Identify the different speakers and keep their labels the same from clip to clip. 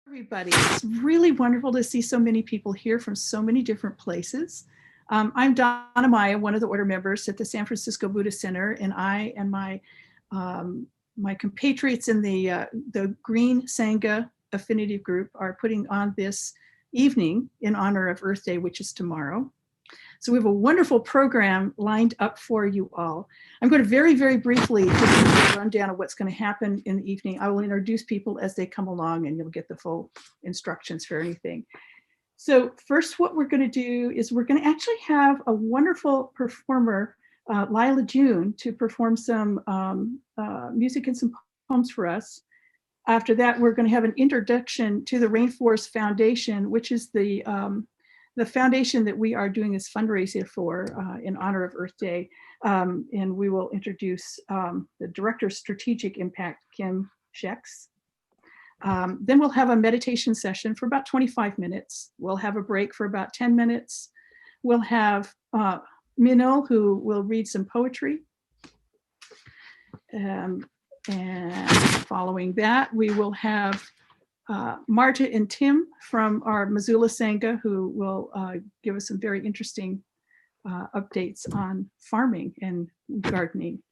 Speaker 1: Everybody. It's really wonderful to see so many people here from so many different places. I'm Donna Maya, one of the order members at the San Francisco Buddhist Center, and I and my compatriots in the Green Sangha Affinity Group are putting on this evening in honor of Earth Day, which is tomorrow. So we have a wonderful program lined up for you all. I'm going to very, very briefly just give you a rundown of what's going to happen in the evening. I will introduce people as they come along and you'll get the full instructions for anything. So first, what we're going to do is we're going to actually have a wonderful performer, Lila June, to perform some music and some poems for us. After that, we're going to have an introduction to the Rainforest Foundation, which is the foundation that we are doing this fundraiser for in honor of Earth Day. And we will introduce the Director of Strategic Impact, Kim Chaix. Then we'll have a meditation session for about 25 minutes. We'll have a break for about 10 minutes. We'll have Minal, who will read some poetry. And following that, we will have Marta and Tim from our Missoula Sangha, who will give us some very interesting updates on farming and gardening.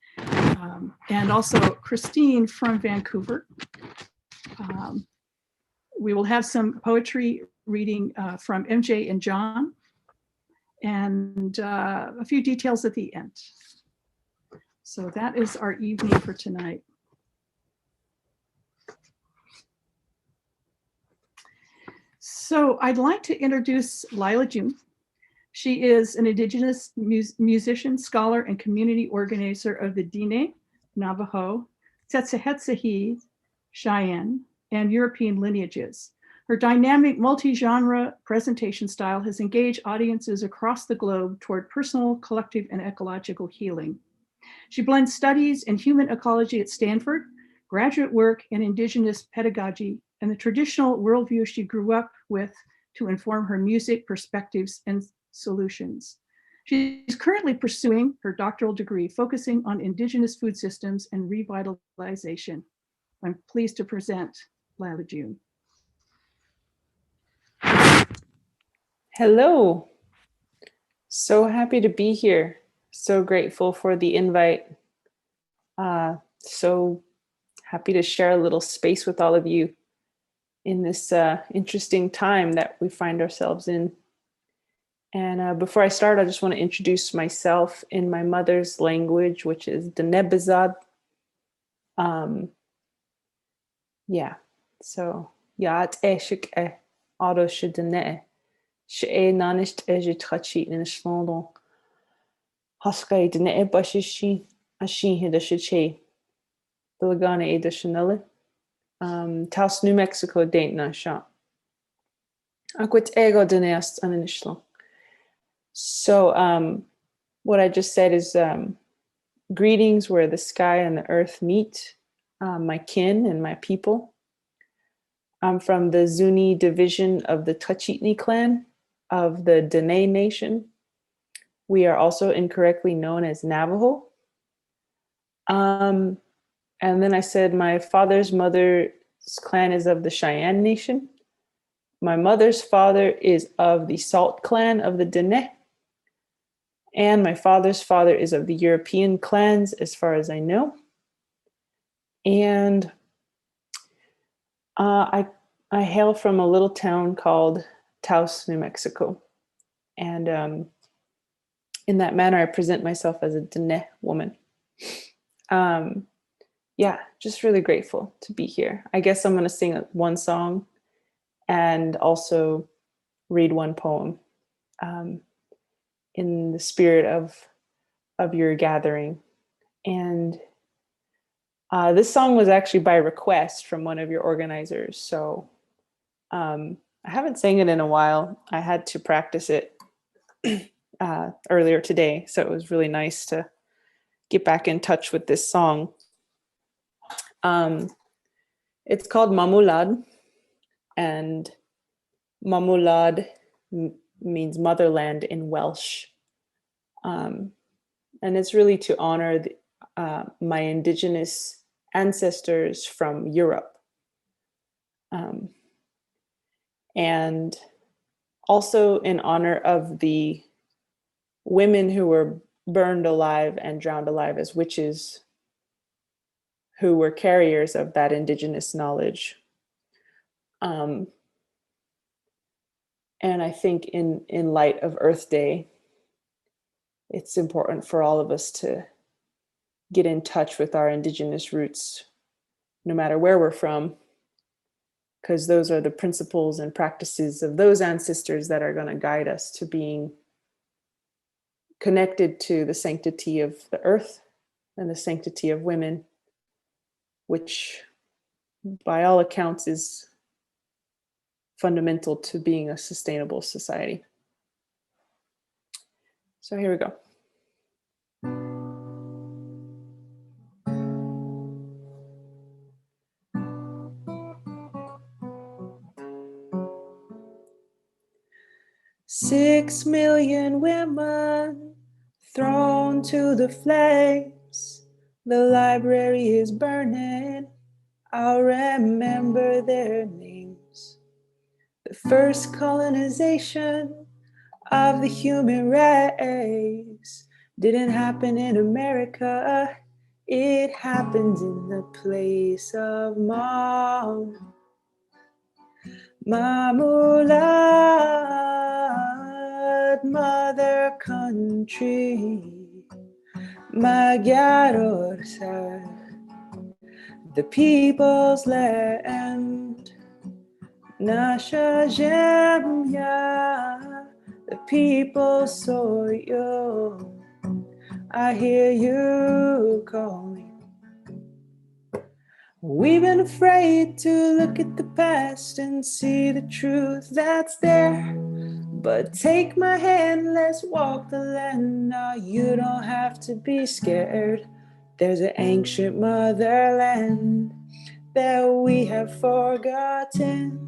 Speaker 1: And also Christine from Vancouver. We will have some poetry reading from MJ and John, and a few details at the end. So that is our evening for tonight. So I'd like to introduce Lila June. She is an Indigenous musician, scholar, and community organizer of the Diné, Navajo, Tsetsahetsahi, Cheyenne, and European lineages. Her dynamic multi-genre presentation style has engaged audiences across the globe toward personal, collective, and ecological healing. She blends studies in human ecology at Stanford, graduate work in Indigenous pedagogy, and the traditional worldview she grew up with to inform her music, perspectives, and solutions. She's currently pursuing her doctoral degree, focusing on Indigenous food systems and revitalization. I'm pleased to present Lila June.
Speaker 2: Hello. So happy to be here. So grateful for the invite. So happy to share a little space with all of you in this interesting time that we find ourselves in. And before I start, I just want to introduce myself in my mother's language, which is Denebizad. Yeah, so Yat Eshik E Auto Shidene She Nanisht Ejit Hachi in Shlondon Haskai Dene Bashishi Ashin Hidashiche Bilagana Eda Chanel. Taos New Mexico Daint na shot. Aquit ego deneast an initial. So what I just said is greetings where the sky and the earth meet, my kin and my people. I'm from the Zuni division of the Tachitni clan of the Dene Nation. We are also incorrectly known as Navajo. And then I said my father's mother's clan is of the Cheyenne Nation. My mother's father is of the Salt clan of the Dene. And my father's father is of the European clans, as far as I know. And I hail from a little town called Taos, New Mexico. And in that manner, I present myself as a Dene woman. Yeah, just really grateful to be here. I guess I'm going to sing one song and also read one poem in the spirit of your gathering. And this song was actually by request from one of your organizers. So I haven't sang it in a while. I had to practice it earlier today. So it was really nice to get back in touch with this song. It's called Mammolad, and Mammolad means motherland in Welsh. And it's really to honor my Indigenous ancestors from Europe. and also in honor of the women who were burned alive and drowned alive as witches, who were carriers of that indigenous knowledge. And I think in light of Earth Day, it's important for all of us to get in touch with our indigenous roots, no matter where we're from, because those are the principles and practices of those ancestors that are going to guide us to being connected to the sanctity of the earth and the sanctity of women, which by all accounts is fundamental to being a sustainable society. So here we go. "6 million women thrown to the flames. The library is burning. I'll remember their names. The first colonization of the human race didn't happen in America. It happened in the place of Mammolad, mother country, Magyarország, the people's land, nasza ziemia, the people's soil. I hear you calling. We've been afraid to look at the past and see the truth that's there. But take my hand, let's walk the land. Now you don't have to be scared. There's an ancient motherland that we have forgotten.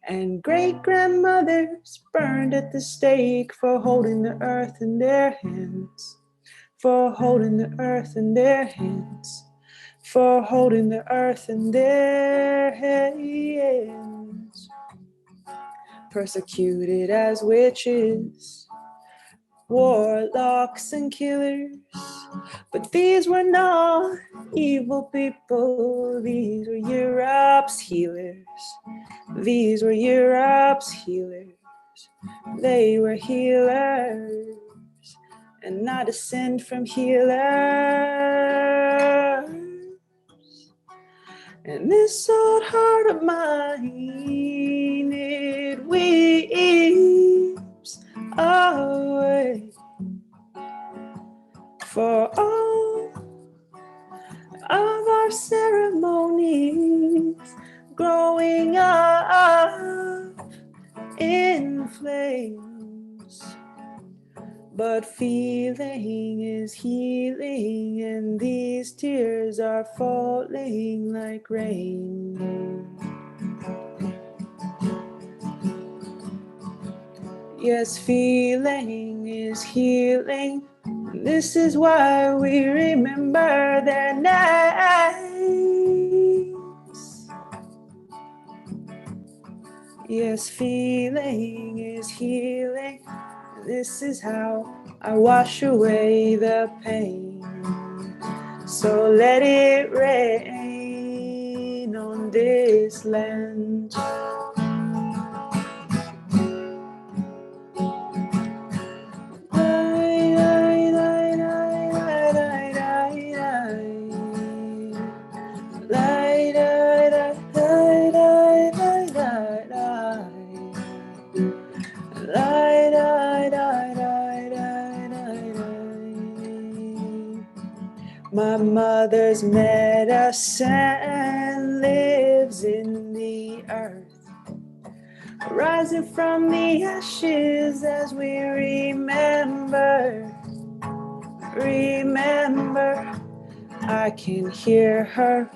Speaker 2: And great-grandmothers burned at the stake for holding the earth in their hands. For holding the earth in their hands. For holding the earth in their hands. Persecuted as witches, warlocks and killers. But these were not evil people. These were Europe's healers. These were Europe's healers. They were healers, and not descend from healers. And this old heart of mine, it weeps away for all of our ceremonies growing up in flames. But feeling is healing, and these tears are falling like rain. Yes, feeling is healing. This is why we remember their names. Yes, feeling is healing. This is how I wash away the pain. So let it rain on this land. My mother's medicine lives in the earth, rising from the ashes as we remember. I can hear her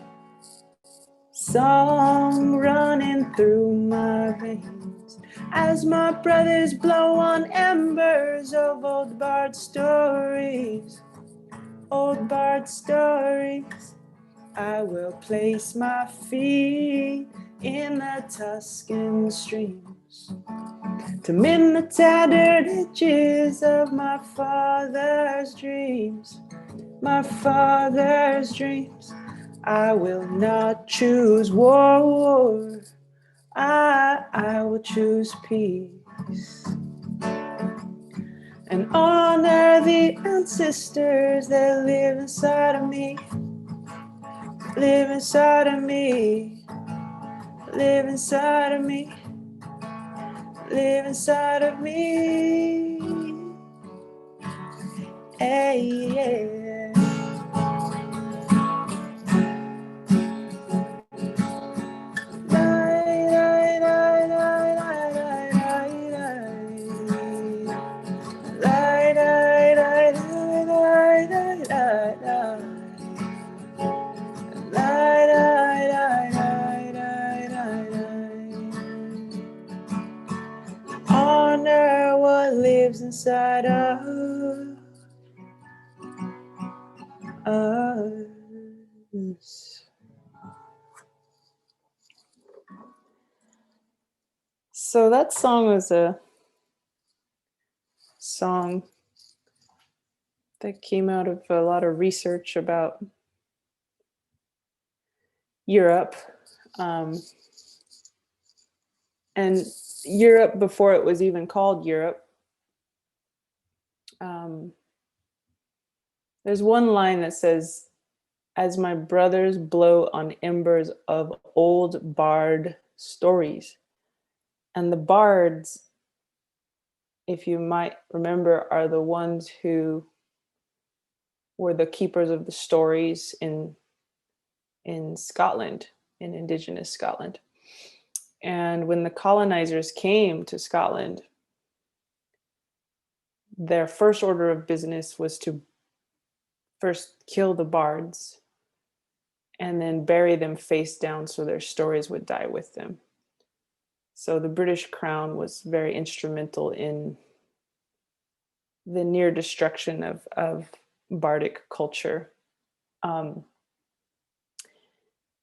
Speaker 2: song running through my veins as my brothers blow on embers of old bard stories. Old bard stories. I will place my feet in the Tuscan stream to mend the tattered edges of my father's dreams. My father's dreams. I will not choose war. I will choose peace. And honor the ancestors that live inside of me. Live inside of me. Live inside of me. Live inside of me. Hey, yeah. Honor what lives inside of us. So that song was a song that came out of a lot of research about Europe. And Europe before it was even called Europe. There's one line that says, "As my brothers blow on embers of old bard stories." And the bards, if you might remember, are the ones who were the keepers of the stories in Scotland, in Indigenous Scotland. And when the colonizers came to Scotland, their first order of business was to first kill the bards and then bury them face down so their stories would die with them. So the British Crown was very instrumental in the near destruction of bardic culture.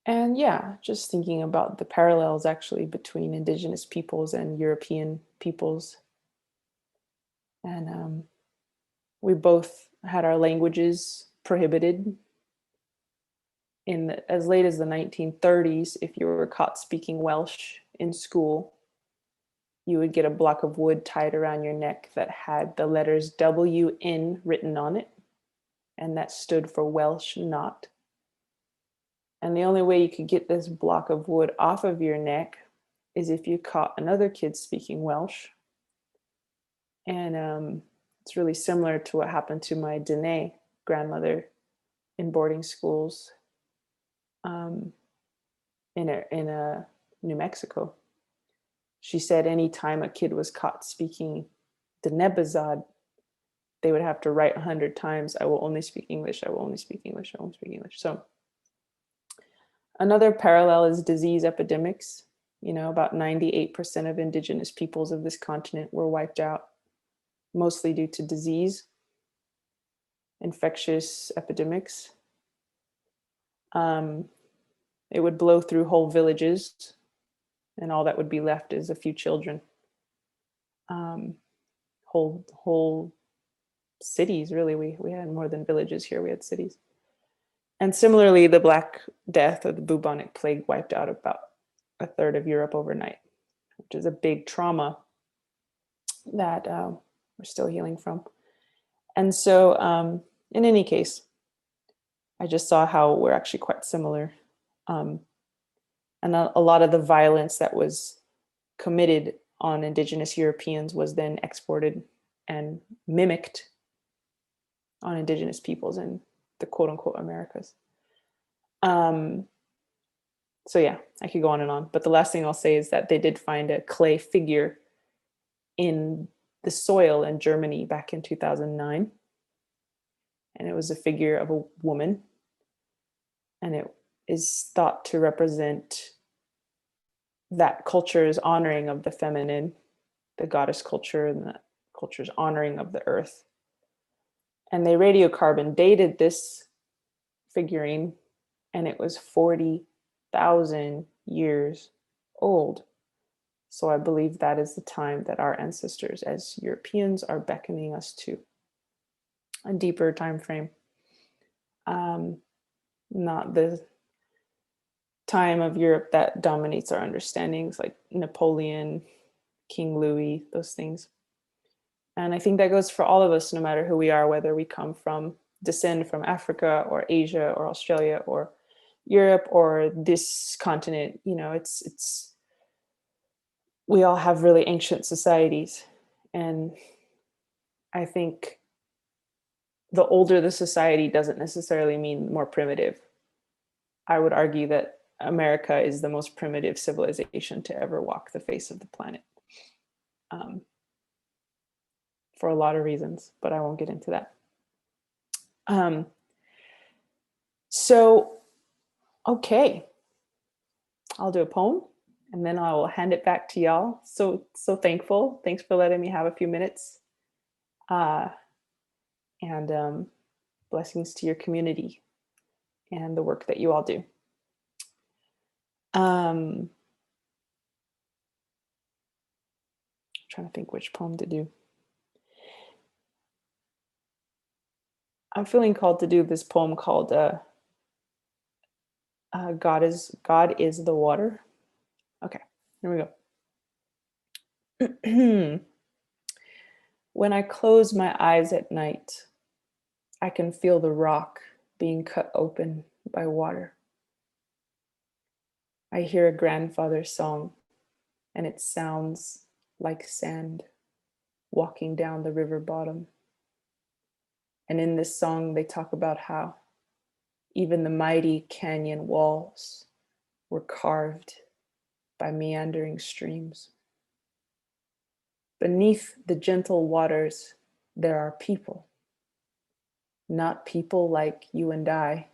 Speaker 2: And yeah, just thinking about the parallels actually between Indigenous peoples and European peoples. And we both had our languages prohibited as late as the 1930s. If you were caught speaking Welsh in school, you would get a block of wood tied around your neck that had the letters WN written on it, and that stood for Welsh not. And the only way you could get this block of wood off of your neck is if you caught another kid speaking Welsh. And it's really similar to what happened to my Dene grandmother in boarding schools in New Mexico. She said anytime a kid was caught speaking Denebazad, they would have to write 100 times, "I will only speak English, I will only speak English, I will only speak English." So another parallel is disease epidemics. About 98% of indigenous peoples of this continent were wiped out, mostly due to disease, infectious epidemics. It would blow through whole villages, and all that would be left is a few children. Whole cities, really. We had more than villages here, we had cities. And similarly, the Black Death or the bubonic plague wiped out about a third of Europe overnight, which is a big trauma that we're still healing from. And so in any case, I just saw how we're actually quite similar. And a lot of the violence that was committed on Indigenous Europeans was then exported and mimicked on Indigenous peoples in the quote unquote Americas. So yeah, I could go on and on. But the last thing I'll say is that they did find a clay figure in the soil in Germany back in 2009. And it was a figure of a woman. And it is thought to represent that culture's honoring of the feminine, the goddess culture, and the culture's honoring of the earth. And they radiocarbon dated this figurine, and it was 40,000 years old. So I believe that is the time that our ancestors as Europeans are beckoning us to a deeper time frame. Not the time of Europe that dominates our understandings, like Napoleon, King Louis, those things. And I think that goes for all of us, no matter who we are, whether we descend from Africa or Asia or Australia or Europe or this continent. It's we all have really ancient societies. And I think the older the society doesn't necessarily mean more primitive. I would argue that America is the most primitive civilization to ever walk the face of the planet, for a lot of reasons, but I won't get into that. So, okay, I'll do a poem and then I will hand it back to y'all. So thankful. Thanks for letting me have a few minutes. And blessings to your community and the work that you all do. I'm trying to think which poem to do. I'm feeling called to do this poem called God is the Water. Okay, here we go. When I close my eyes at night, I can feel the rock being cut open by water. I hear a grandfather's song, and it sounds like sand walking down the river bottom. And in this song, they talk about how even the mighty canyon walls were carved by meandering streams. Beneath the gentle waters, there are people, not people like you and I,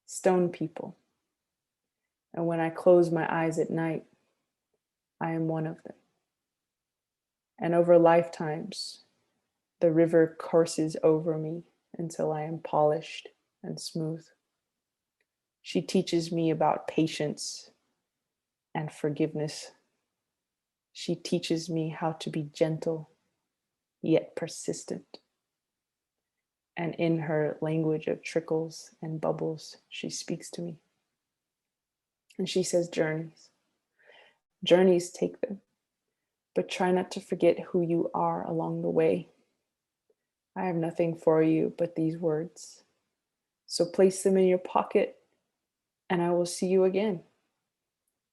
Speaker 2: stone people. And when I close my eyes at night, I am one of them. And over lifetimes, the river courses over me until I am polished and smooth. She teaches me about patience and forgiveness. She teaches me how to be gentle, yet persistent. And in her language of trickles and bubbles, she speaks to me. And she says, journeys. Journeys, take them, but try not to forget who you are along the way. I have nothing for you but these words. So place them in your pocket, and I will see you again.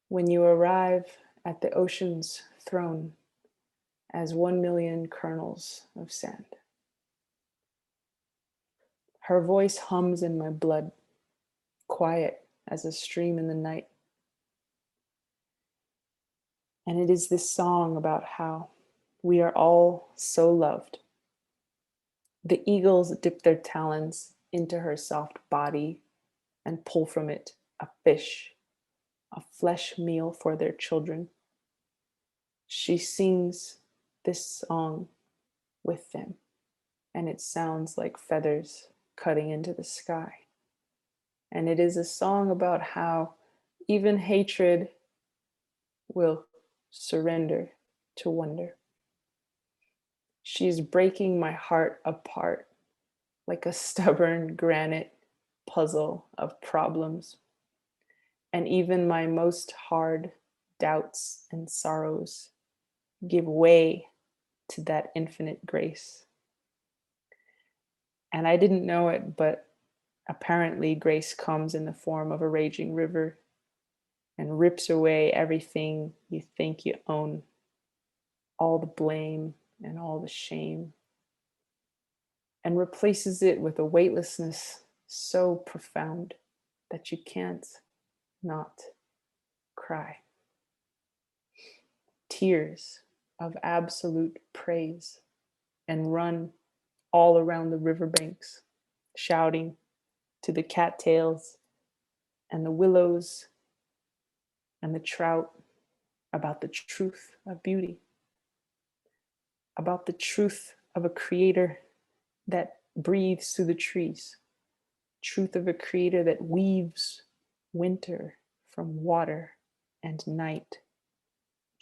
Speaker 2: When you arrive at the ocean's throne as 1,000,000 kernels of sand. Her voice hums in my blood, quiet as a stream in the night. And it is this song about how we are all so loved. The eagles dip their talons into her soft body and pull from it a fish, a flesh meal for their children. She sings this song with them, and it sounds like feathers cutting into the sky. And it is a song about how even hatred will surrender to wonder. She is breaking my heart apart like a stubborn granite puzzle of problems. And even my most hard doubts and sorrows give way to that infinite grace. And I didn't know it, but apparently grace comes in the form of a raging river and rips away everything you think you own, all the blame and all the shame, and replaces it with a weightlessness so profound that you can't not cry. Tears of absolute praise, and run all around the riverbanks, shouting to the cattails and the willows and the trout about the truth of beauty, about the truth of a creator that breathes through the trees, truth of a creator that weaves winter from water and night,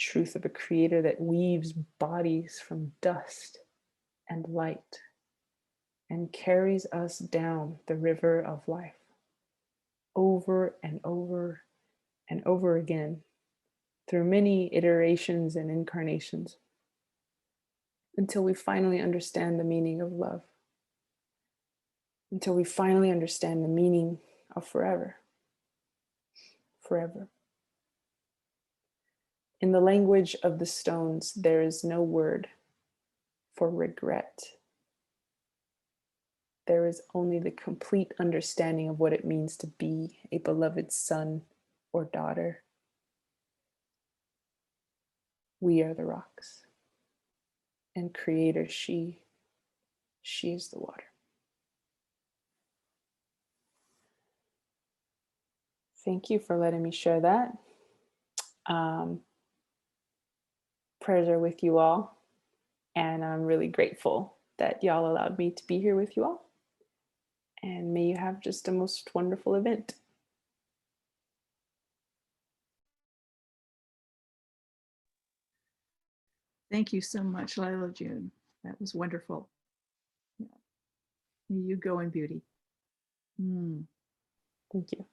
Speaker 2: truth of a creator that weaves bodies from dust and light and carries us down the river of life over and over and over again through many iterations and incarnations until we finally understand the meaning of love, until we finally understand the meaning of forever. Forever. In the language of the stones, there is no word for regret. There is only the complete understanding of what it means to be a beloved son or daughter. We are the rocks, and Creator, she is the water. Thank you for letting me share that. Prayers are with you all, and I'm really grateful that y'all allowed me to be here with you all. And may you have just a most wonderful event.
Speaker 1: Thank you so much, Lila June. That was wonderful. Yeah. May you go in beauty.
Speaker 2: Thank you.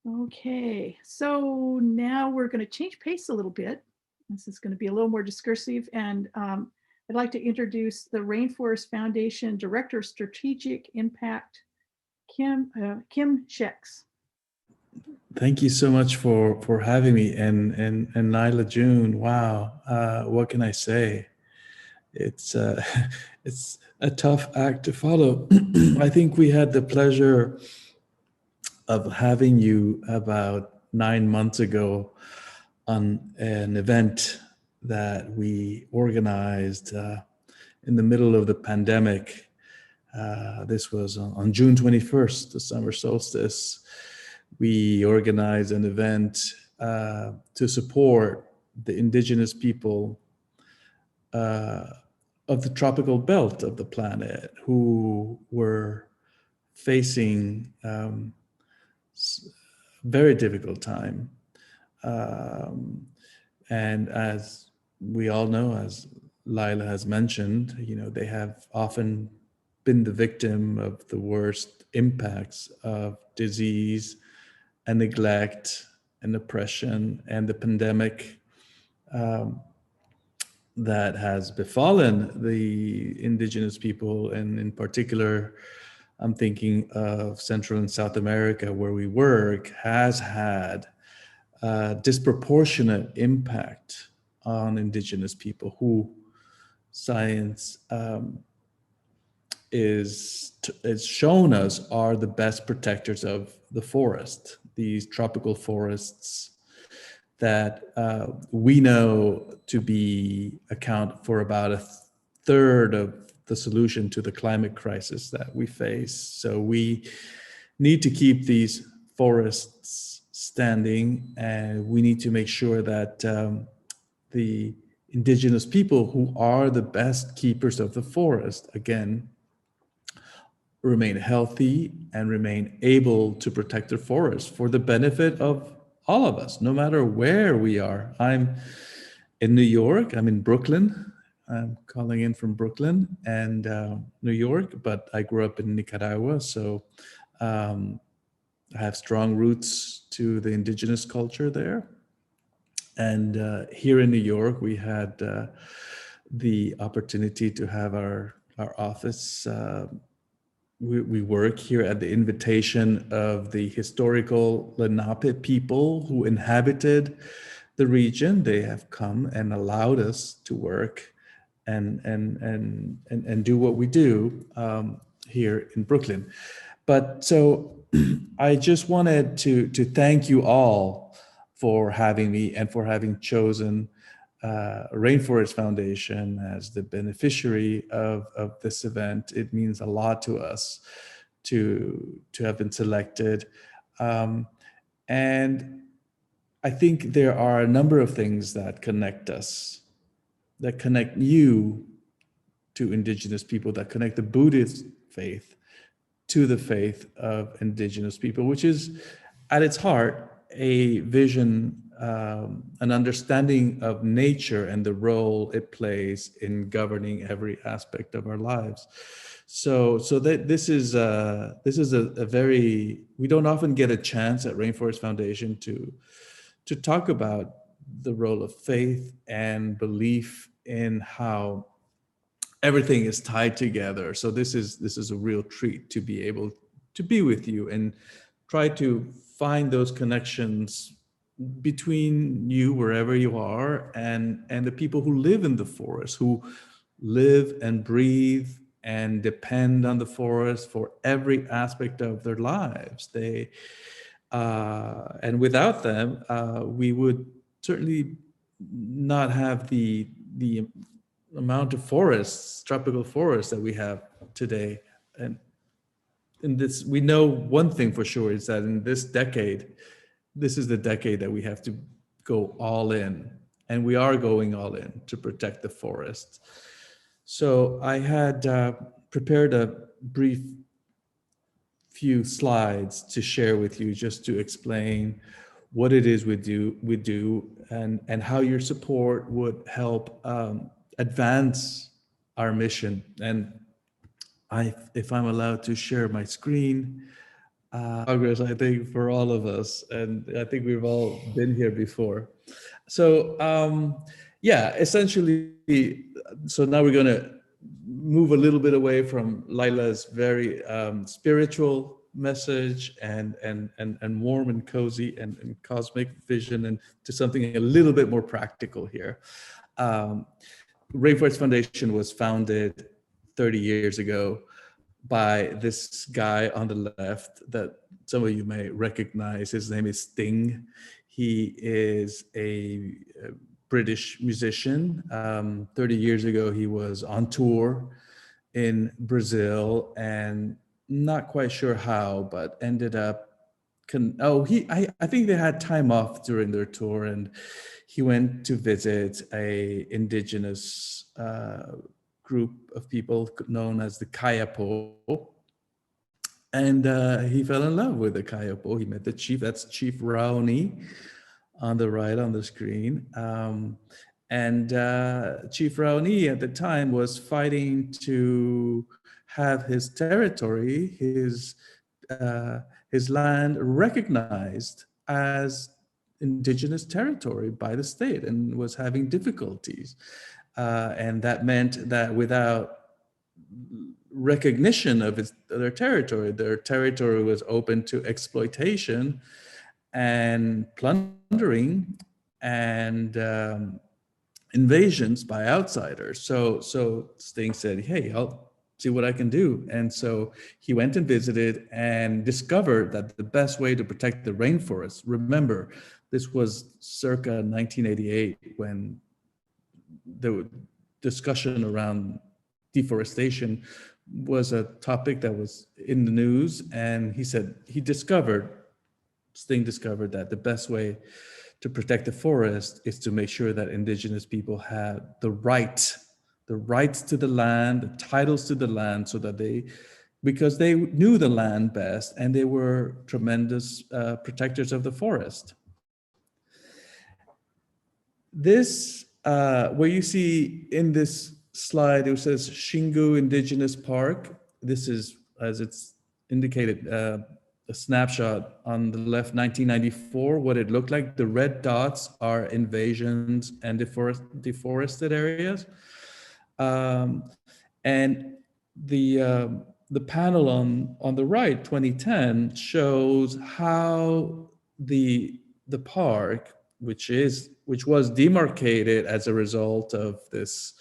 Speaker 1: Okay, so now we're going to change pace a little bit. This is going to be a little more discursive, and I'd like to introduce the Rainforest Foundation Director of Strategic Impact, Kim Chaix.
Speaker 3: Thank you so much for having me, and Lila June. Wow, what can I say? It's it's a tough act to follow. I think we had the pleasure of having you about 9 months ago on an event that we organized in the middle of the pandemic. This was on June 21st, the summer solstice. We organized an event to support the indigenous people of the tropical belt of the planet who were facing very difficult time. And as we all know, as Lyla has mentioned, they have often been the victim of the worst impacts of disease and neglect and oppression and the pandemic that has befallen the indigenous people, and in particular, I'm thinking of Central and South America, where we work, has had a disproportionate impact on indigenous people who science is shown us are the best protectors of the forest, these tropical forests that we know to be account for about a third of the solution to the climate crisis that we face. So we need to keep these forests standing, and we need to make sure that the indigenous people, who are the best keepers of the forest, again, remain healthy and remain able to protect their forest for the benefit of all of us, no matter where we are. I'm in New York, I'm in Brooklyn. I'm calling in from Brooklyn and New York, but I grew up in Nicaragua, so I have strong roots to the indigenous culture there. And here in New York, we had the opportunity to have our office. We work here at the invitation of the historical Lenape people who inhabited the region. They have come and allowed us to work and do what we do here in Brooklyn. But so I just wanted to thank you all for having me and for having chosen Rainforest Foundation as the beneficiary of this event. It means a lot to us to have been selected. And I think there are a number of things that connect us, that connect you to indigenous people, that connect the Buddhist faith to the faith of indigenous people, which is at its heart a vision an understanding of nature and the role it plays in governing every aspect of our lives. So that this is a very, we don't often get a chance at Rainforest Foundation to talk about the role of faith and belief in how everything is tied together. So this is a real treat to be able to be with you and try to find those connections between you wherever you are and the people who live in the forest, who live and breathe and depend on the forest for every aspect of their lives. They and without them, we would certainly not have the amount of forests, tropical forests that we have today. And in this, we know one thing for sure is that in this decade, this is the decade that we have to go all in, and we are going all in to protect the forest. So I had prepared a brief few slides to share with you, just to explain what it is we do, and how your support would help advance our mission. And if I'm allowed to share my screen, progress, I think, for all of us, and I think we've all been here before. So yeah, essentially, so now we're going to move a little bit away from Lila's very spiritual message and warm and cozy and cosmic vision, and to something a little bit more practical here. Rainforest Foundation was founded 30 years ago by this guy on the left that some of you may recognize. His name is Sting. He is a British musician. 30 years ago, he was on tour in Brazil, and not quite sure how, but ended up, I think they had time off during their tour, and he went to visit a indigenous group of people known as the Kayapo. And he fell in love with the Kayapo. He met the chief, that's Chief Raoni on the right on the screen. And Chief Raoni at the time was fighting to have his territory, his land recognized as indigenous territory by the state, and was having difficulties. And that meant that without recognition of their territory was open to exploitation and plundering and invasions by outsiders. So Sting said, hey, I'll see what I can do. And so he went and visited and discovered that the best way to protect the rainforest, remember, this was circa 1988 when the discussion around deforestation was a topic that was in the news. And he said, Sting discovered that the best way to protect the forest is to make sure that indigenous people have the rights to the land, the titles to the land, so that because they knew the land best, and they were tremendous protectors of the forest. This, where you see in this slide, it says Xingu Indigenous Park. This is, as it's indicated, a snapshot on the left, 1994, what it looked like. The red dots are invasions and deforested areas. And the panel on the right, 2010, shows how the park, which was demarcated as a result of this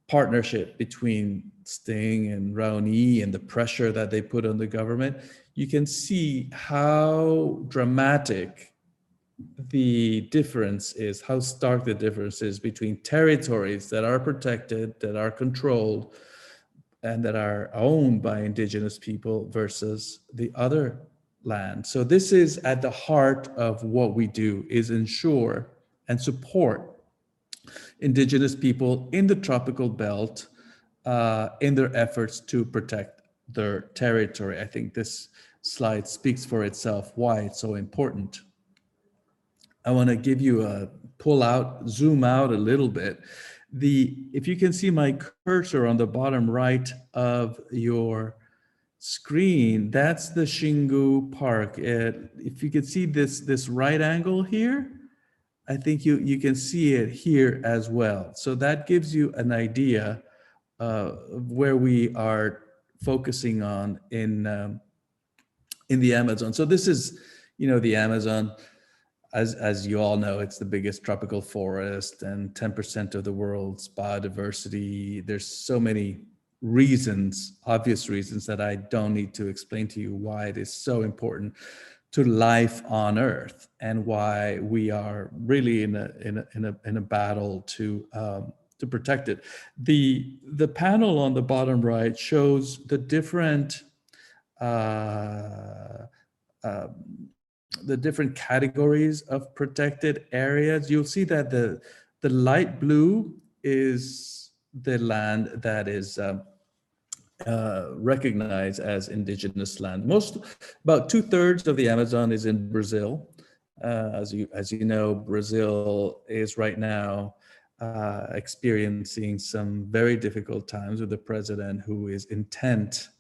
Speaker 3: partnership between Sting and Raoni and the pressure that they put on the government, you can see how dramatic the difference is, how stark the difference is between territories that are protected, that are controlled, and that are owned by indigenous people versus the other land. So this is at the heart of what we do, is ensure and support indigenous people in the tropical belt in their efforts to protect their territory. I think this slide speaks for itself, why it's so important. I want to give you a zoom out a little bit. If you can see my cursor on the bottom right of your screen, that's the Xingu Park. If you can see this right angle here, I think you can see it here as well. So that gives you an idea of where we are focusing on in the Amazon. So this is, the Amazon. As you all know, it's the biggest tropical forest and 10% of the world's biodiversity. There's so many reasons, obvious reasons, that I don't need to explain to you why it is so important to life on Earth and why we are really in a battle to protect it. The panel on the bottom right shows the different categories of protected areas. You'll see that the light blue is the land that is recognized as indigenous land. About 2/3 of the Amazon is in Brazil. As you know, Brazil is right now experiencing some very difficult times with a president who is intent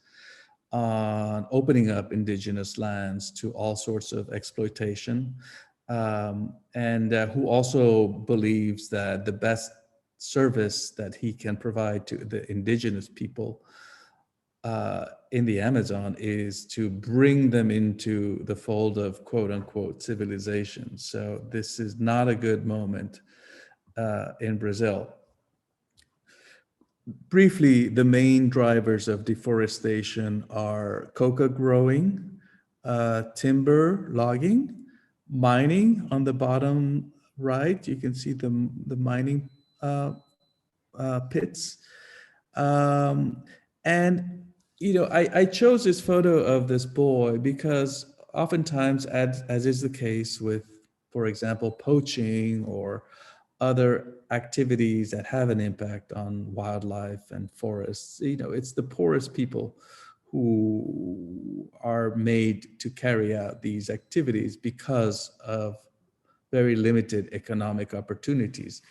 Speaker 3: on opening up indigenous lands to all sorts of exploitation, and who also believes that the best service that he can provide to the indigenous people in the Amazon is to bring them into the fold of quote unquote civilization. So this is not a good moment in Brazil. Briefly, the main drivers of deforestation are coca growing, timber logging, mining on the bottom right. You can see the mining pits. And, I chose this photo of this boy because oftentimes, as is the case with, for example, poaching or other activities that have an impact on wildlife and forests, it's the poorest people who are made to carry out these activities because of very limited economic opportunities.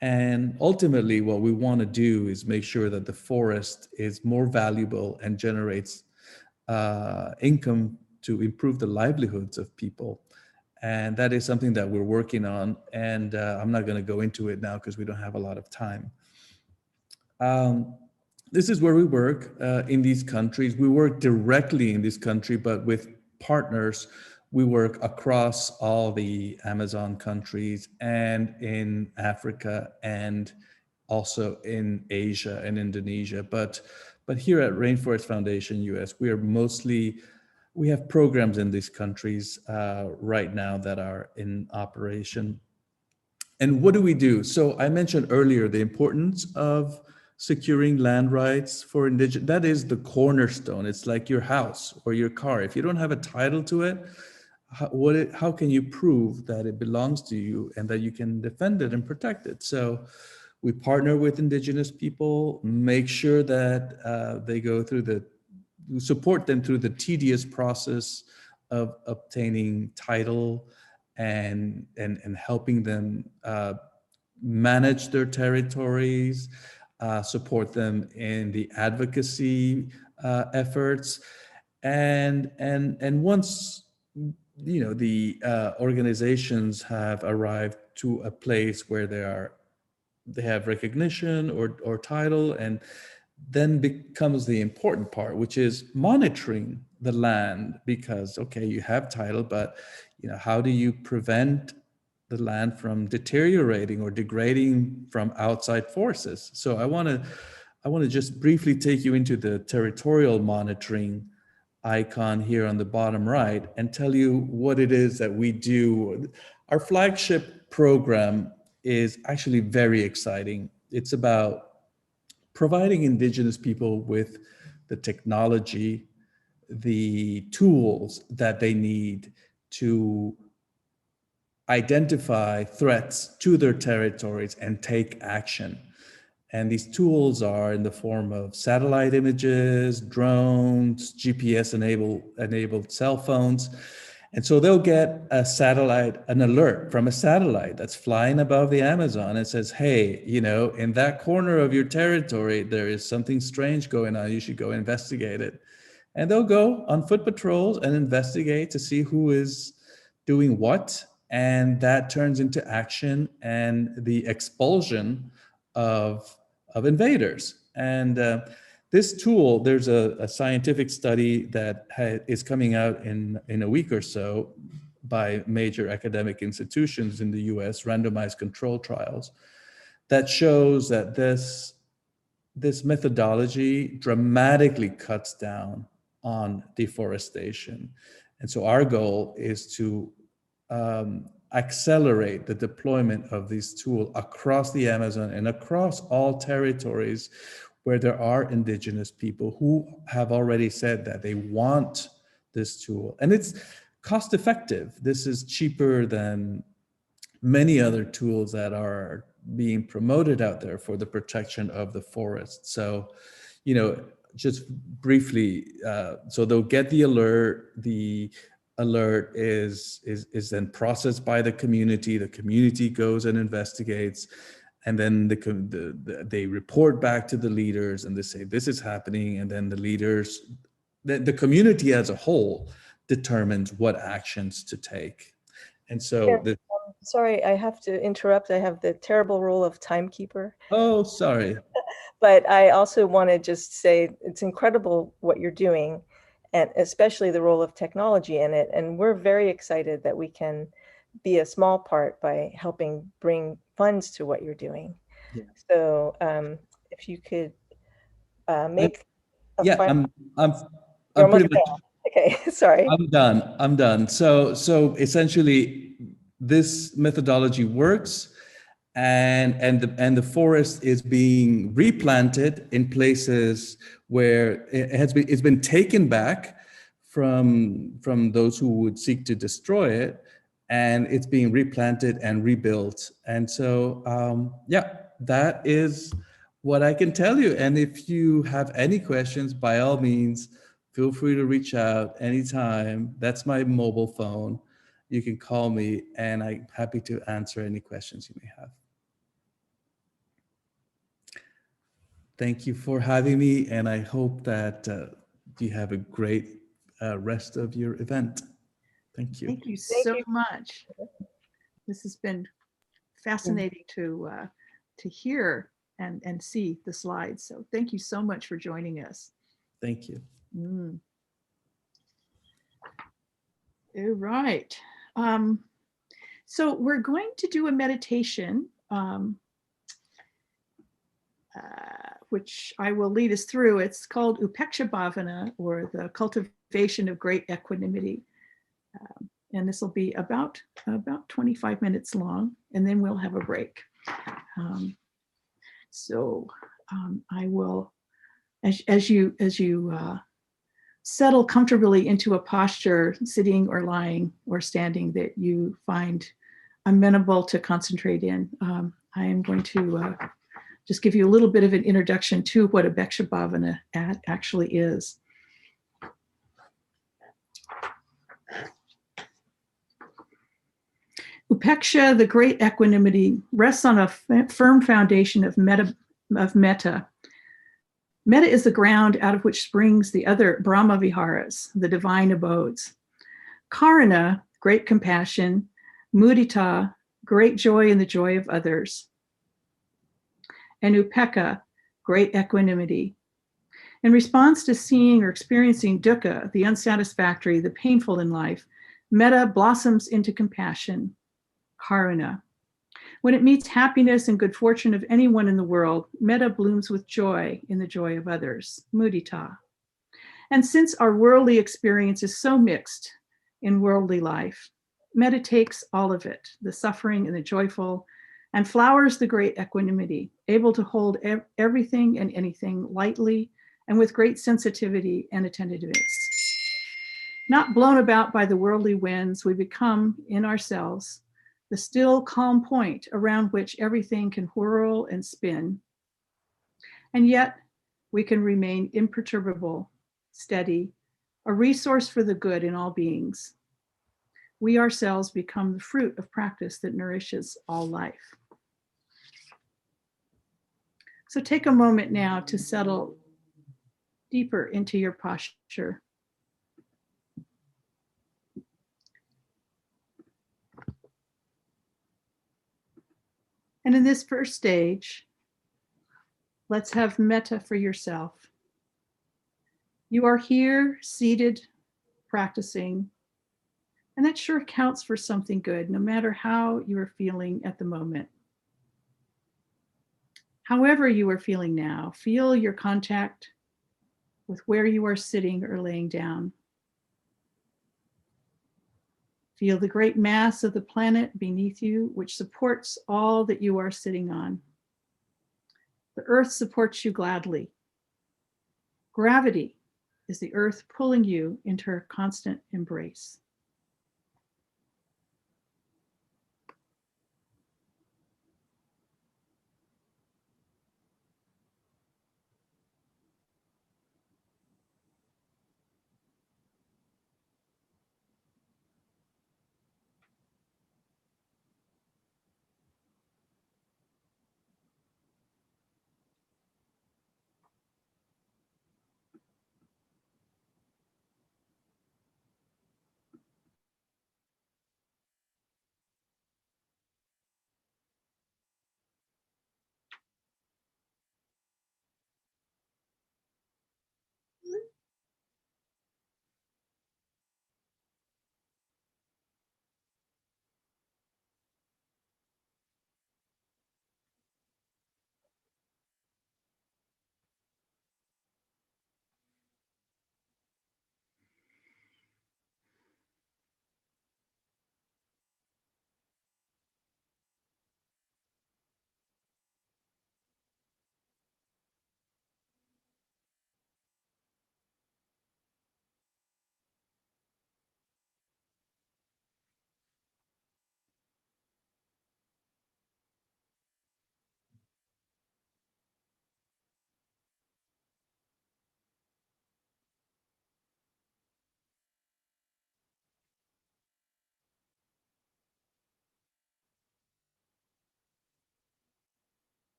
Speaker 3: And ultimately, what we want to do is make sure that the forest is more valuable and generates income to improve the livelihoods of people. And that is something that we're working on. And I'm not going to go into it now because we don't have a lot of time. This is where we work in these countries. We work directly in this country, but with partners. We work across all the Amazon countries and in Africa and also in Asia and Indonesia. But here at Rainforest Foundation US, we have programs in these countries right now that are in operation. And what do we do? So I mentioned earlier the importance of securing land rights for indigenous. That is the cornerstone. It's like your house or your car. If you don't have a title to it, how can you prove that it belongs to you and that you can defend it and protect it? So we partner with indigenous people, make sure that they go through support them through the tedious process of obtaining title and helping them manage their territories, support them in the advocacy efforts, and once the organizations have arrived to a place where they have recognition or title, and then becomes the important part, which is monitoring the land, because okay, you have title, but how do you prevent the land from deteriorating or degrading from outside forces? So I want to just briefly take you into the territorial monitoring icon here on the bottom right and tell you what it is that we do. Our flagship program is actually very exciting. It's about providing indigenous people with the technology, the tools that they need to identify threats to their territories and take action. And these tools are in the form of satellite images, drones, GPS enabled cell phones. And so they'll get an alert from a satellite that's flying above the Amazon. It says, hey, in that corner of your territory, there is something strange going on. You should go investigate it. And they'll go on foot patrols and investigate to see who is doing what. And that turns into action and the expulsion of invaders. And this tool, there's a scientific study that is coming out in a week or so by major academic institutions in the US, randomized control trials, that shows that this methodology dramatically cuts down on deforestation. And so our goal is to accelerate the deployment of these tools across the Amazon and across all territories where there are indigenous people who have already said that they want this tool. And it's cost effective. This is cheaper than many other tools that are being promoted out there for the protection of the forest. So, just briefly, so they'll get the alert. The alert is then processed by the community. The community goes and investigates, and then they report back to the leaders, and they say this is happening. And then the leaders, the community as a whole, determines what actions to take. And so,
Speaker 4: sorry, I have to interrupt. I have the terrible role of timekeeper.
Speaker 3: Oh, sorry.
Speaker 4: But I also want to just say it's incredible what you're doing, and especially the role of technology in it. And we're very excited that we can be a small part by helping bring funds to what you're doing. Yeah. So if you could make
Speaker 3: I'm pretty much
Speaker 4: okay. Sorry.
Speaker 3: I'm done. So essentially, this methodology works, and the forest is being replanted in places where it's been taken back from those who would seek to destroy it, and it's being replanted and rebuilt. And so that is what I can tell you. And if you have any questions, by all means, feel free to reach out anytime. That's my mobile phone. You can call me, and I'm happy to answer any questions you may have. Thank you for having me, and I hope that you have a great rest of your event. Thank you.
Speaker 1: Thank you so much. This has been fascinating to hear and see the slides. So thank you so much for joining us.
Speaker 3: Thank you.
Speaker 1: All right. So we're going to do a meditation, which I will lead us through. It's called Upeksha Bhavana, or the cultivation of great equanimity. And this will be about 25 minutes long, and then we'll have a break. I will, as you settle comfortably into a posture, sitting or lying or standing, that you find amenable to concentrate in. I am going to just give you a little bit of an introduction to what Upeksha Bhavana actually is. Upeksha, the great equanimity, rests on a firm foundation of metta. Metta is the ground out of which springs the other Brahma Viharas, the divine abodes. Karuna, great compassion. Mudita, great joy in the joy of others. And Upekkha, great equanimity. In response to seeing or experiencing dukkha, the unsatisfactory, the painful in life, metta blossoms into compassion, karuna. When it meets happiness and good fortune of anyone in the world, metta blooms with joy in the joy of others, mudita. And since our worldly experience is so mixed in worldly life, metta takes all of it, the suffering and the joyful, and flowers the great equanimity, able to hold everything and anything lightly and with great sensitivity and attentiveness. Not blown about by the worldly winds, we become in ourselves the still calm point around which everything can whirl and spin. And yet we can remain imperturbable, steady, a resource for the good in all beings. we ourselves become the fruit of practice that nourishes all life. So take a moment now to settle deeper into your posture. And in this first stage, let's have metta for yourself. You are here, seated, practicing, and that sure counts for something good, no matter how you are feeling at the moment. However you are feeling now, feel your contact with where you are sitting or laying down. Feel the great mass of the planet beneath you, which supports all that you are sitting on. The earth supports you gladly. Gravity is the earth pulling you into her constant embrace.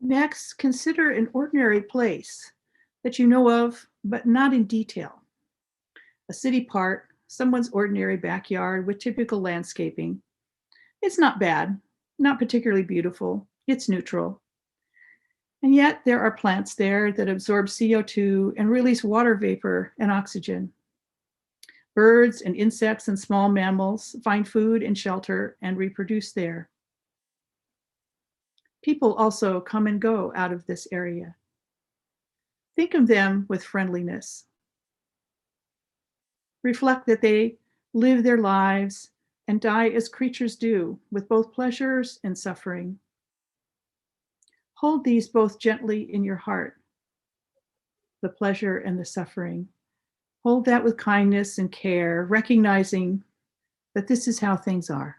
Speaker 1: Next, consider an ordinary place that you know of, but not in detail. A city park, someone's ordinary backyard with typical landscaping. It's not bad, not particularly beautiful, it's neutral. And yet there are plants there that absorb CO2 and release water vapor and oxygen. Birds and insects and small mammals find food and shelter and reproduce there. People also come and go out of this area. Think of them with friendliness. Reflect that they live their lives and die as creatures do, with both pleasures and suffering. Hold these both gently in your heart, the pleasure and the suffering. Hold that with kindness and care, recognizing that this is how things are.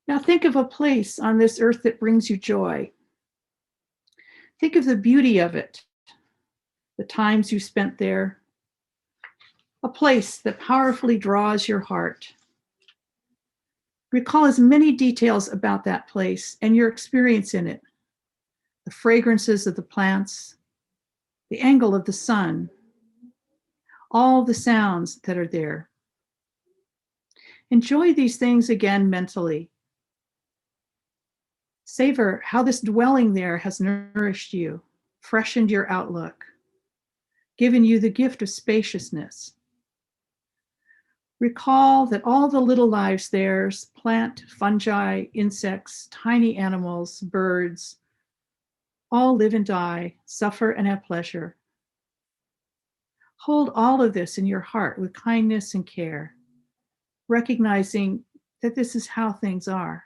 Speaker 1: Now think of a place on this earth that brings you joy. Think of the beauty of it, the times you spent there, a place that powerfully draws your heart. Recall as many details about that place and your experience in it, the fragrances of the plants, the angle of the sun, all the sounds that are there. Enjoy these things again mentally. Savor how this dwelling there has nourished you, freshened your outlook, given you the gift of spaciousness. Recall that all the little lives there, plant, fungi, insects, tiny animals, birds, all live and die, suffer and have pleasure. Hold all of this in your heart with kindness and care, recognizing that this is how things are.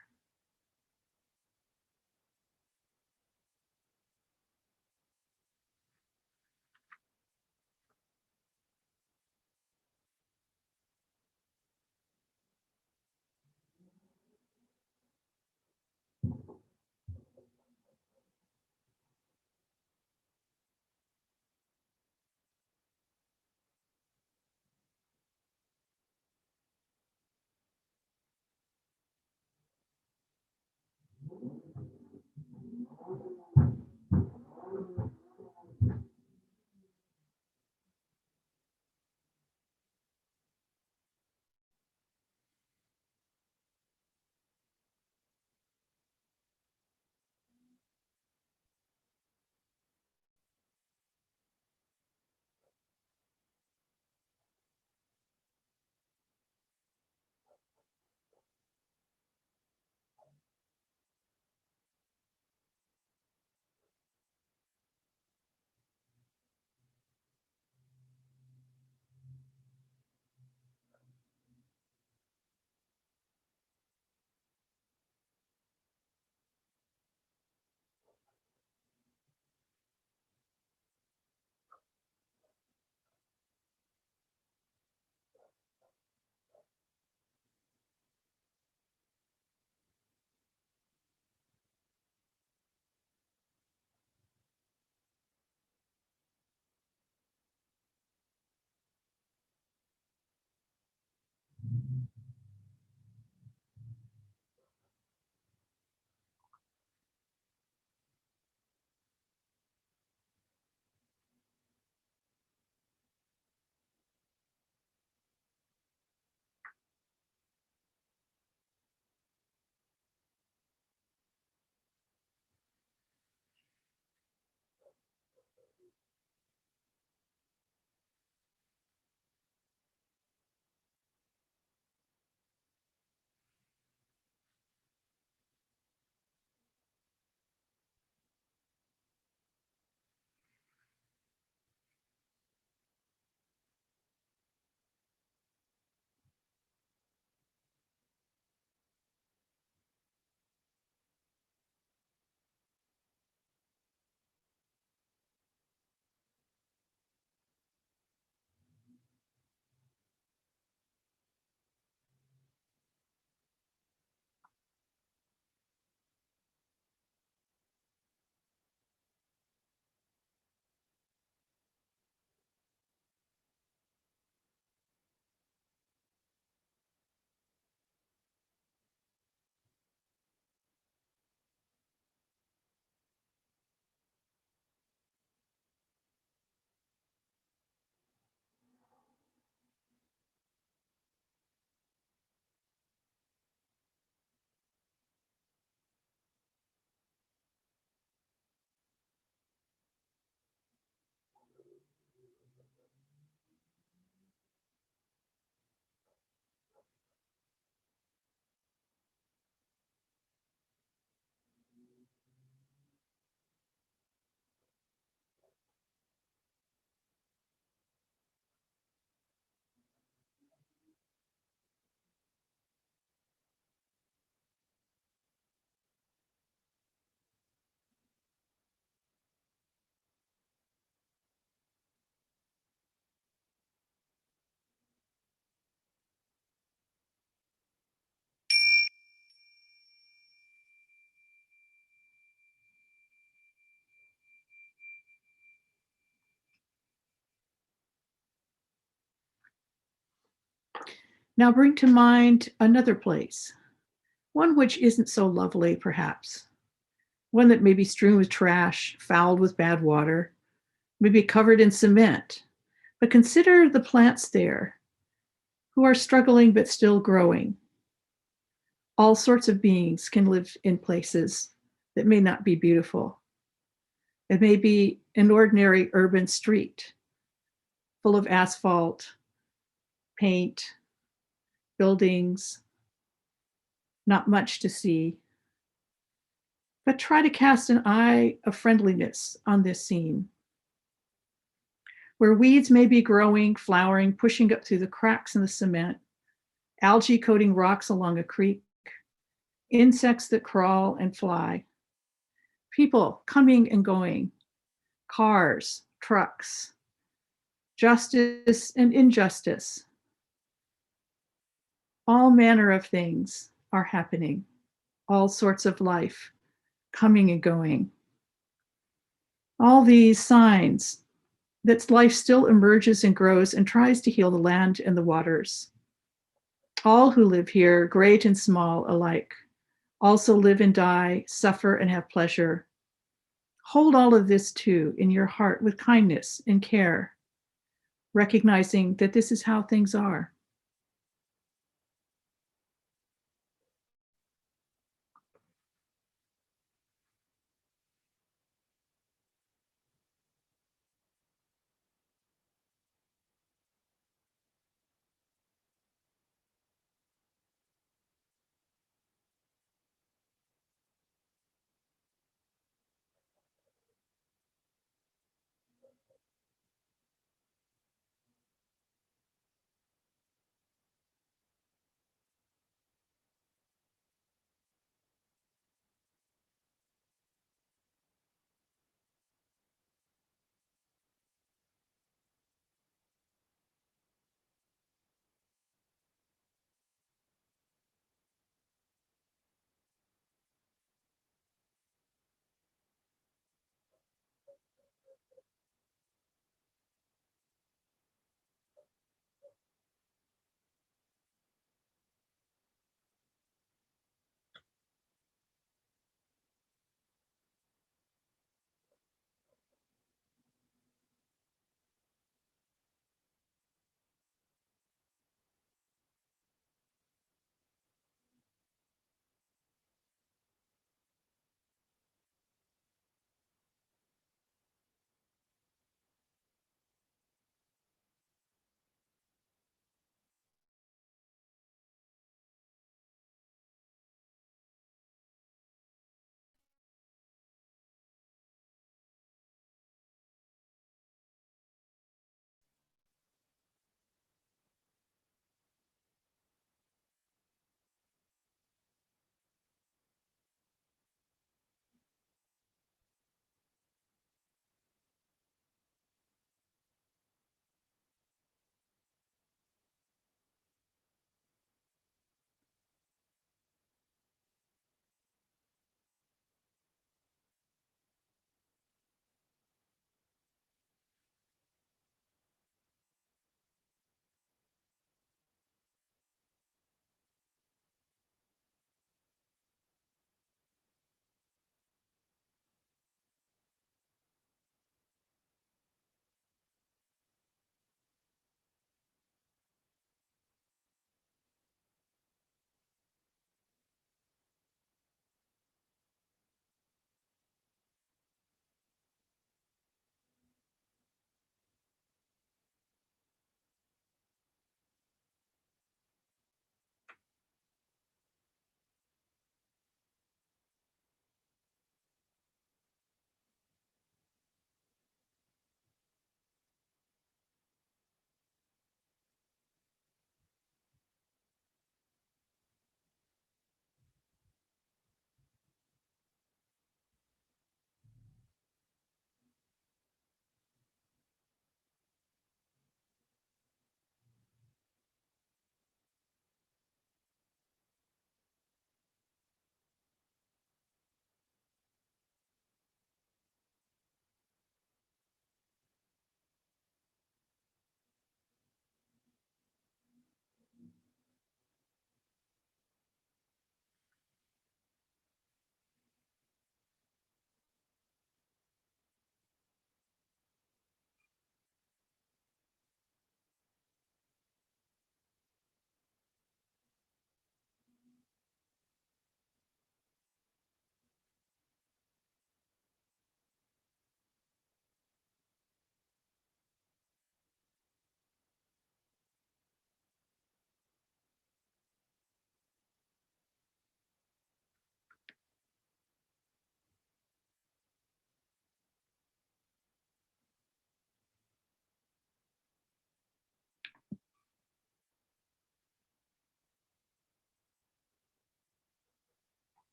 Speaker 1: Now bring to mind another place, one which isn't so lovely, perhaps, one that may be strewn with trash, fouled with bad water, maybe covered in cement. But consider the plants there who are struggling but still growing. All sorts of beings can live in places that may not be beautiful. It may be an ordinary urban street full of asphalt, paint, buildings, not much to see. But try to cast an eye of friendliness on this scene, where weeds may be growing, flowering, pushing up through the cracks in the cement, algae coating rocks along a creek, insects that crawl and fly, people coming and going, cars, trucks, justice and injustice. All manner of things are happening, all sorts of life coming and going. All these signs that life still emerges and grows and tries to heal the land and the waters. All who live here, great and small alike, also live and die, suffer and have pleasure. Hold all of this too in your heart with kindness and care, recognizing that this is how things are.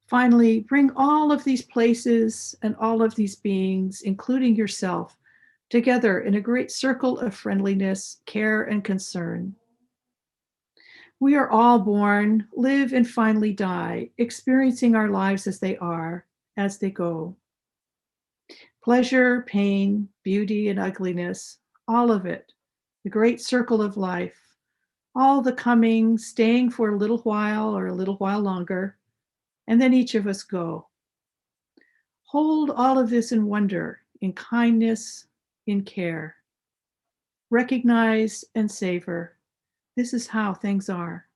Speaker 1: Finally, bring all of these places and all of these beings, including yourself, together in a great circle of friendliness, care, and concern. We are all born, live, and finally die, experiencing our lives as they are, as they go. Pleasure, pain, beauty, and ugliness, all of it, the great circle of life, all the coming, staying for a little while or a little while longer, and then each of us go. Hold all of this in wonder, in kindness, in care. Recognize and savor. This is how things are.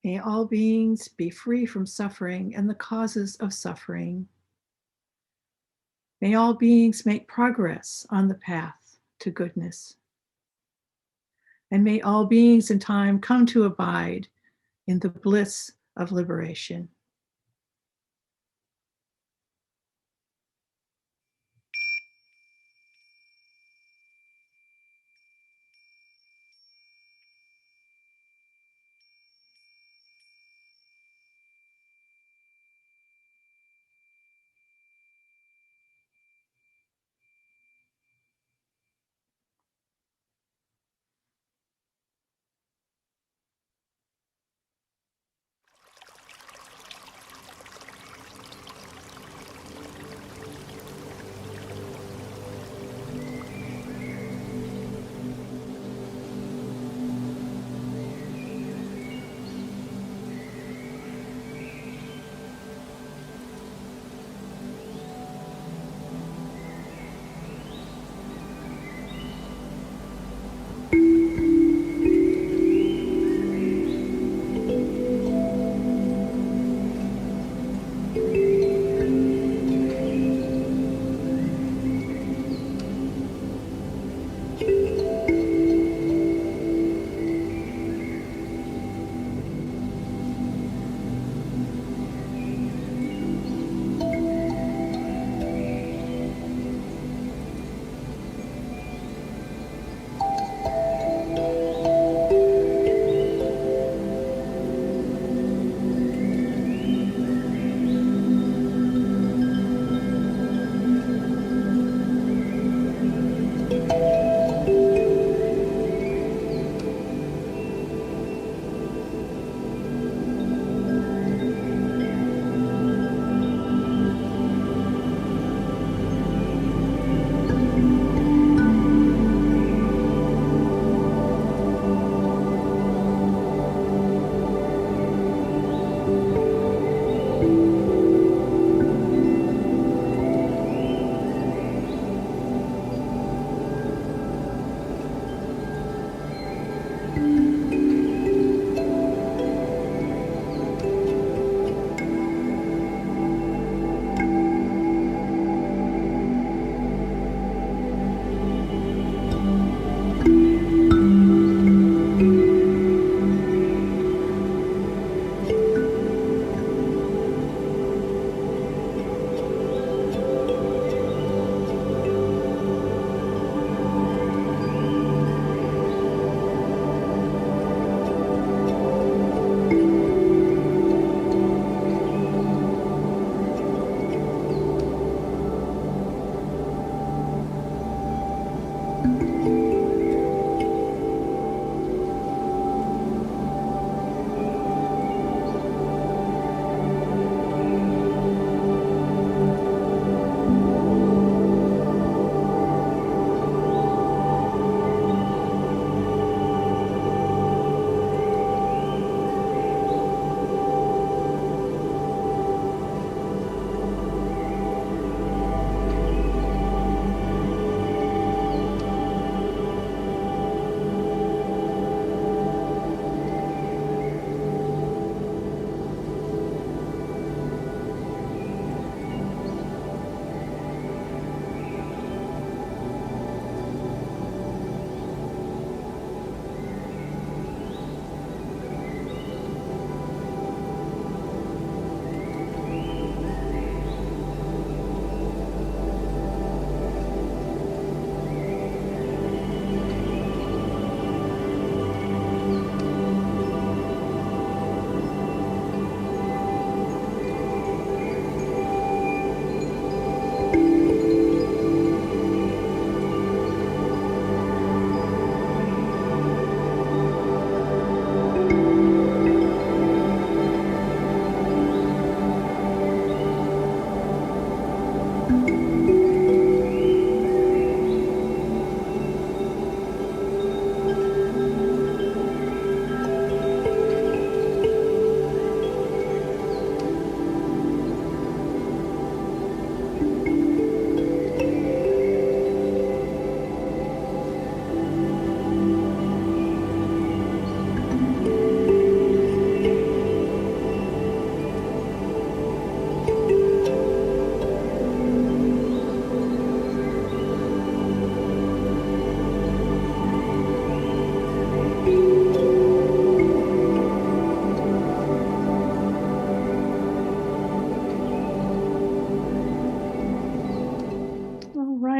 Speaker 1: May all beings be free from suffering and the causes of suffering. May all beings make progress on the path to goodness. And may all beings in time come to abide in the bliss of liberation.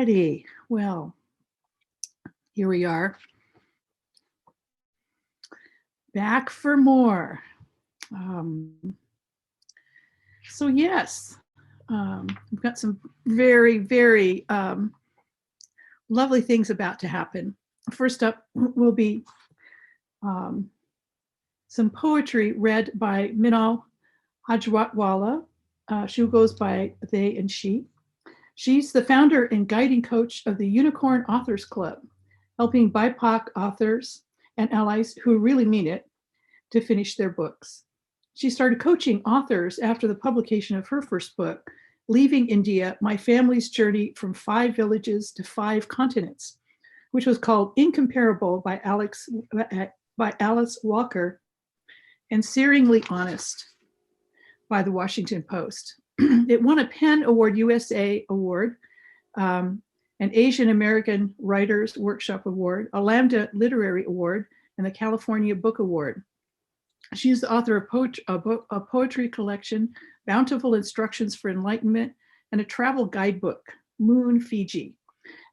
Speaker 1: righty. Well, here we are. Back for more. So yes, we've got some very, very lovely things about to happen. First up will be some poetry read by Minal Hajratwala. She goes by they and she. She's the founder and guiding coach of the Unicorn Authors Club, helping BIPOC authors and allies who really mean it to finish their books. She started coaching authors after the publication of her first book, Leaving India, My Family's Journey from 5 Villages to 5 Continents, which was called Incomparable by Alice Walker and Searingly Honest by the Washington Post. It won a PEN Award USA Award, an Asian American Writers Workshop Award, a Lambda Literary Award, and the California Book Award. She's the author of a poetry collection, Bountiful Instructions for Enlightenment, and a travel guidebook, Moon Fiji.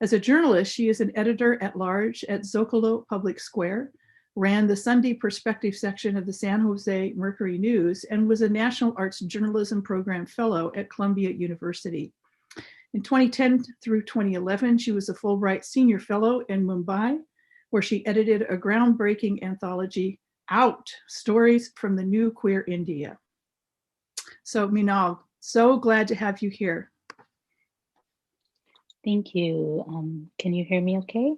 Speaker 1: As a journalist, she is an editor at large at Zocalo Public Square, ran the Sunday Perspective section of the San Jose Mercury News, and was a National Arts Journalism Program Fellow at Columbia University. In 2010 through 2011, she was a Fulbright Senior Fellow in Mumbai, where she edited a groundbreaking anthology, Out, Stories from the New Queer India. So Minal, so glad to have you here.
Speaker 5: Thank you. Can you hear me okay?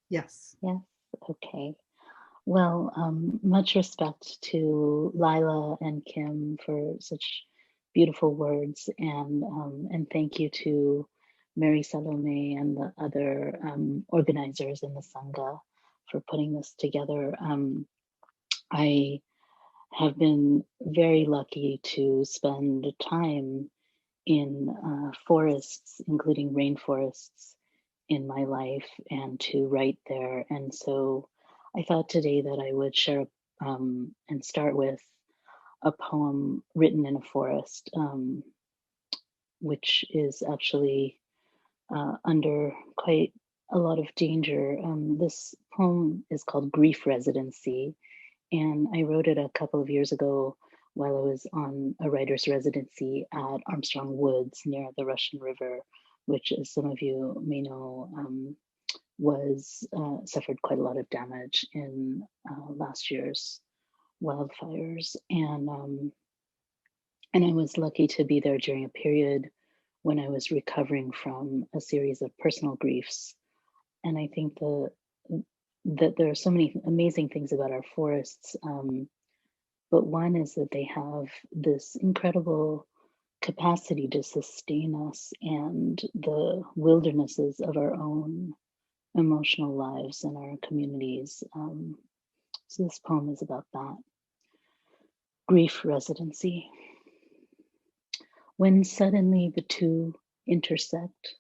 Speaker 1: Yes.
Speaker 5: Yes, okay. Well, much respect to Lyla and Kim for such beautiful words, and thank you to Mary Salome and the other organizers in the Sangha for putting this together. I have been very lucky to spend time in forests, including rainforests, in my life and to write there. And so I thought today that I would share and start with a poem written in a forest, which is actually under quite a lot of danger. This poem is called Grief Residency, and I wrote it a couple of years ago while I was on a writer's residency at Armstrong Woods near the Russian River, which, as some of you may know, suffered quite a lot of damage in last year's wildfires, and I was lucky to be there during a period when I was recovering from a series of personal griefs. And I think that there are so many amazing things about our forests, but one is that they have this incredible capacity to sustain us and the wildernesses of our own emotional lives and our communities. So this poem is about that. Grief Residency. When suddenly the two intersect,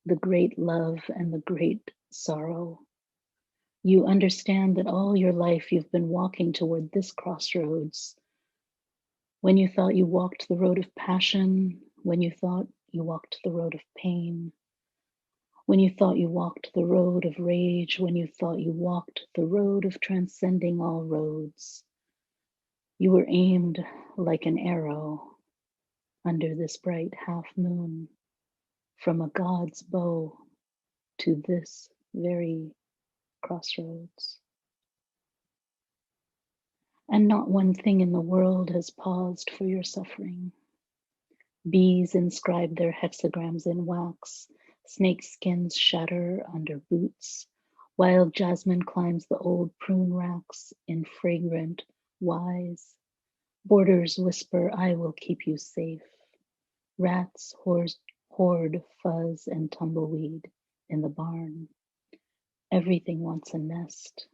Speaker 5: the great love and the great sorrow, you understand that all your life you've been walking toward this crossroads. When you thought you walked the road of passion, when you thought you walked the road of pain, when you thought you walked the road of rage, when you thought you walked the road of transcending all roads, you were aimed like an arrow under this bright half moon from a god's bow to this very crossroads. And not one thing in the world has paused for your suffering. Bees inscribe their hexagrams in wax, snake skins shatter under boots, wild jasmine climbs the old prune racks in fragrant wise. Borders whisper, I will keep you safe. Rats hoard fuzz and tumbleweed in the barn. Everything wants a nest.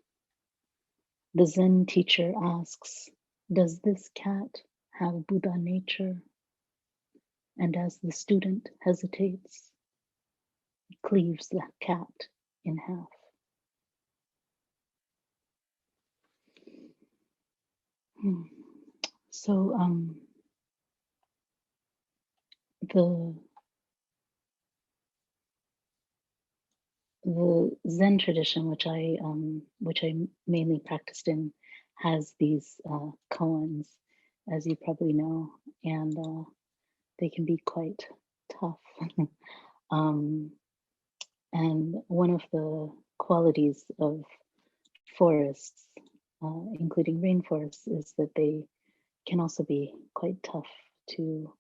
Speaker 5: The Zen teacher asks, does this cat have Buddha nature? And as the student hesitates, he cleaves the cat in half. So the Zen tradition, which I mainly practiced in, has these koans, as you probably know, and they can be quite tough. um, and one of the qualities of forests, including rainforests, is that they can also be quite tough to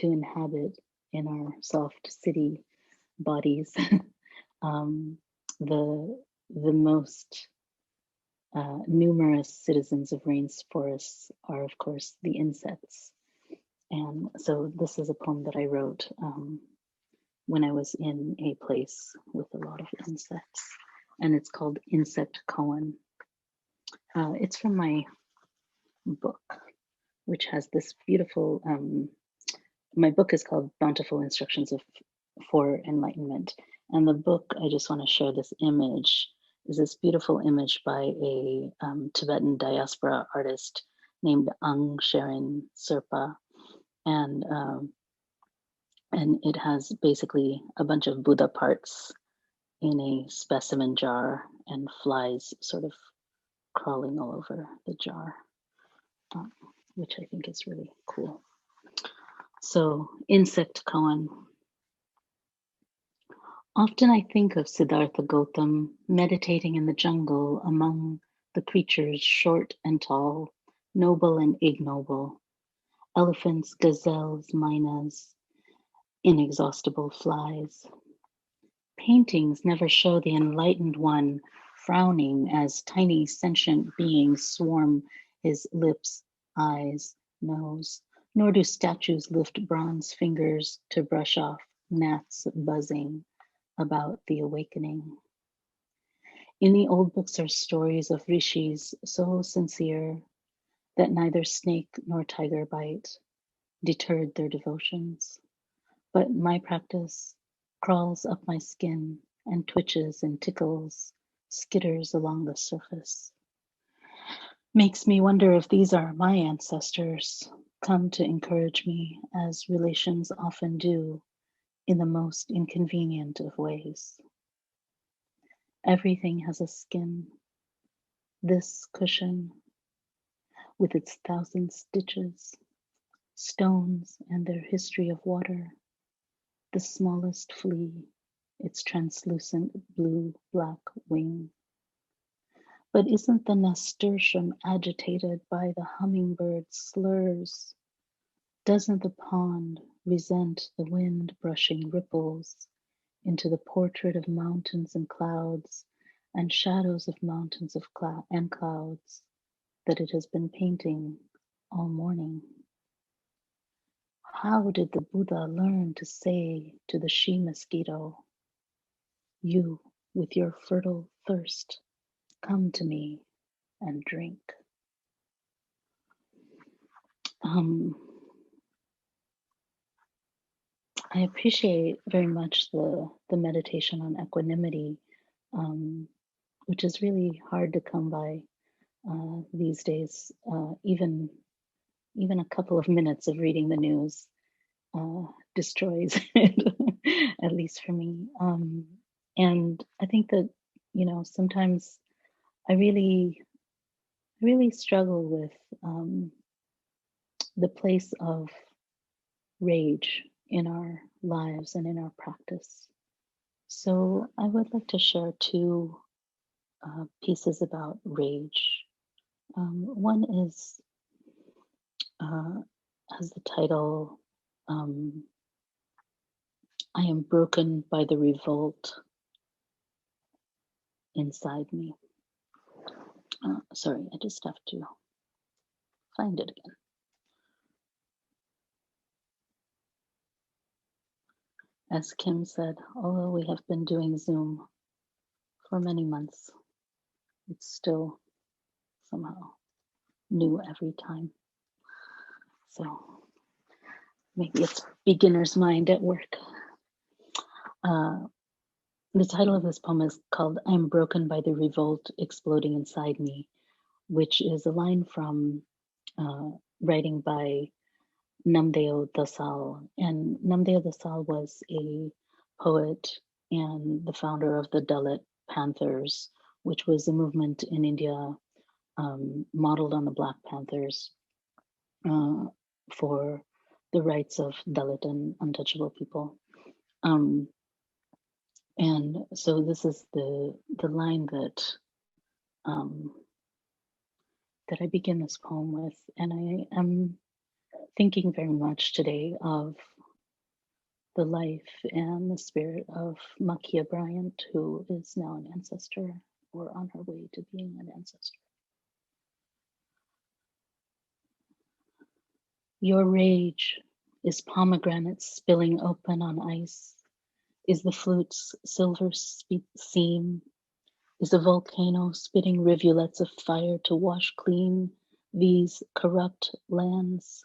Speaker 5: inhabit in our soft city bodies. um, the most numerous citizens of rainforests are, of course, the insects. And so this is a poem that I wrote when I was in a place with a lot of insects, and it's called Insect Koan. It's from my book, which has this beautiful, my book is called Bountiful Instructions for Enlightenment. And the book, I just want to share this image, is this beautiful image by a Tibetan diaspora artist named Aung Sharon Serpa. And it has basically a bunch of Buddha parts in a specimen jar and flies sort of crawling all over the jar, which I think is really cool. So, Insect Koan. Often I think of Siddhartha Gautam meditating in the jungle among the creatures short and tall, noble and ignoble, elephants, gazelles, mynas, inexhaustible flies. Paintings never show the enlightened one frowning as tiny sentient beings swarm his lips, eyes, nose, nor do statues lift bronze fingers to brush off gnats buzzing about the awakening. In the old books are stories of rishis so sincere that neither snake nor tiger bite deterred their devotions. But my practice crawls up my skin and twitches and tickles, skitters along the surface. Makes me wonder if these are my ancestors, come to encourage me as relations often do in the most inconvenient of ways. Everything has a skin. This cushion, with its 1,000 stitches, stones and their history of water, the smallest flea, its translucent blue-black wing. But isn't the nasturtium agitated by the hummingbird's slurs? Doesn't the pond resent the wind brushing ripples into the portrait of mountains and clouds and shadows of mountains and clouds that it has been painting all morning? How did the Buddha learn to say to the she-mosquito, "You, with your fertile thirst, come to me and drink"? I appreciate very much the meditation on equanimity, which is really hard to come by these days. Even a couple of minutes of reading the news destroys it, at least for me. And I think that, sometimes I really struggle with the place of rage in our lives and in our practice. So I would like to share two pieces about rage. One is has the title, I am broken by the revolt inside me. Sorry, I just have to find it again. As Kim said, although we have been doing Zoom for many months, it's still somehow new every time. So maybe it's beginner's mind at work. The title of this poem is called I'm Broken by the Revolt Exploding Inside Me, which is a line from writing by Namdeo Dasal. And Namdeo Dasal was a poet and the founder of the Dalit Panthers, which was a movement in India modeled on the Black Panthers for the rights of Dalit and untouchable people. And so this is the line that that I begin this poem with, and I am thinking very much today of the life and the spirit of Makia Bryant, who is now an ancestor or on her way to being an ancestor. Your rage is pomegranates spilling open on ice, is the flute's silver seam, is a volcano spitting rivulets of fire to wash clean these corrupt lands.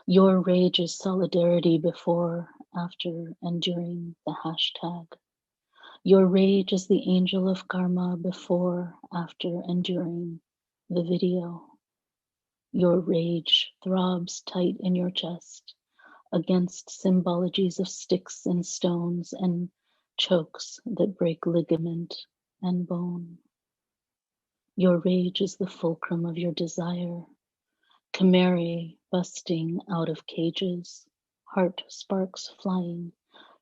Speaker 5: Your rage is solidarity before, after, and during the hashtag. Your rage is the angel of karma before, after, and during the video. Your rage throbs tight in your chest against symbologies of sticks and stones and chokes that break ligament and bone. Your rage is the fulcrum of your desire, chimera busting out of cages, heart sparks flying.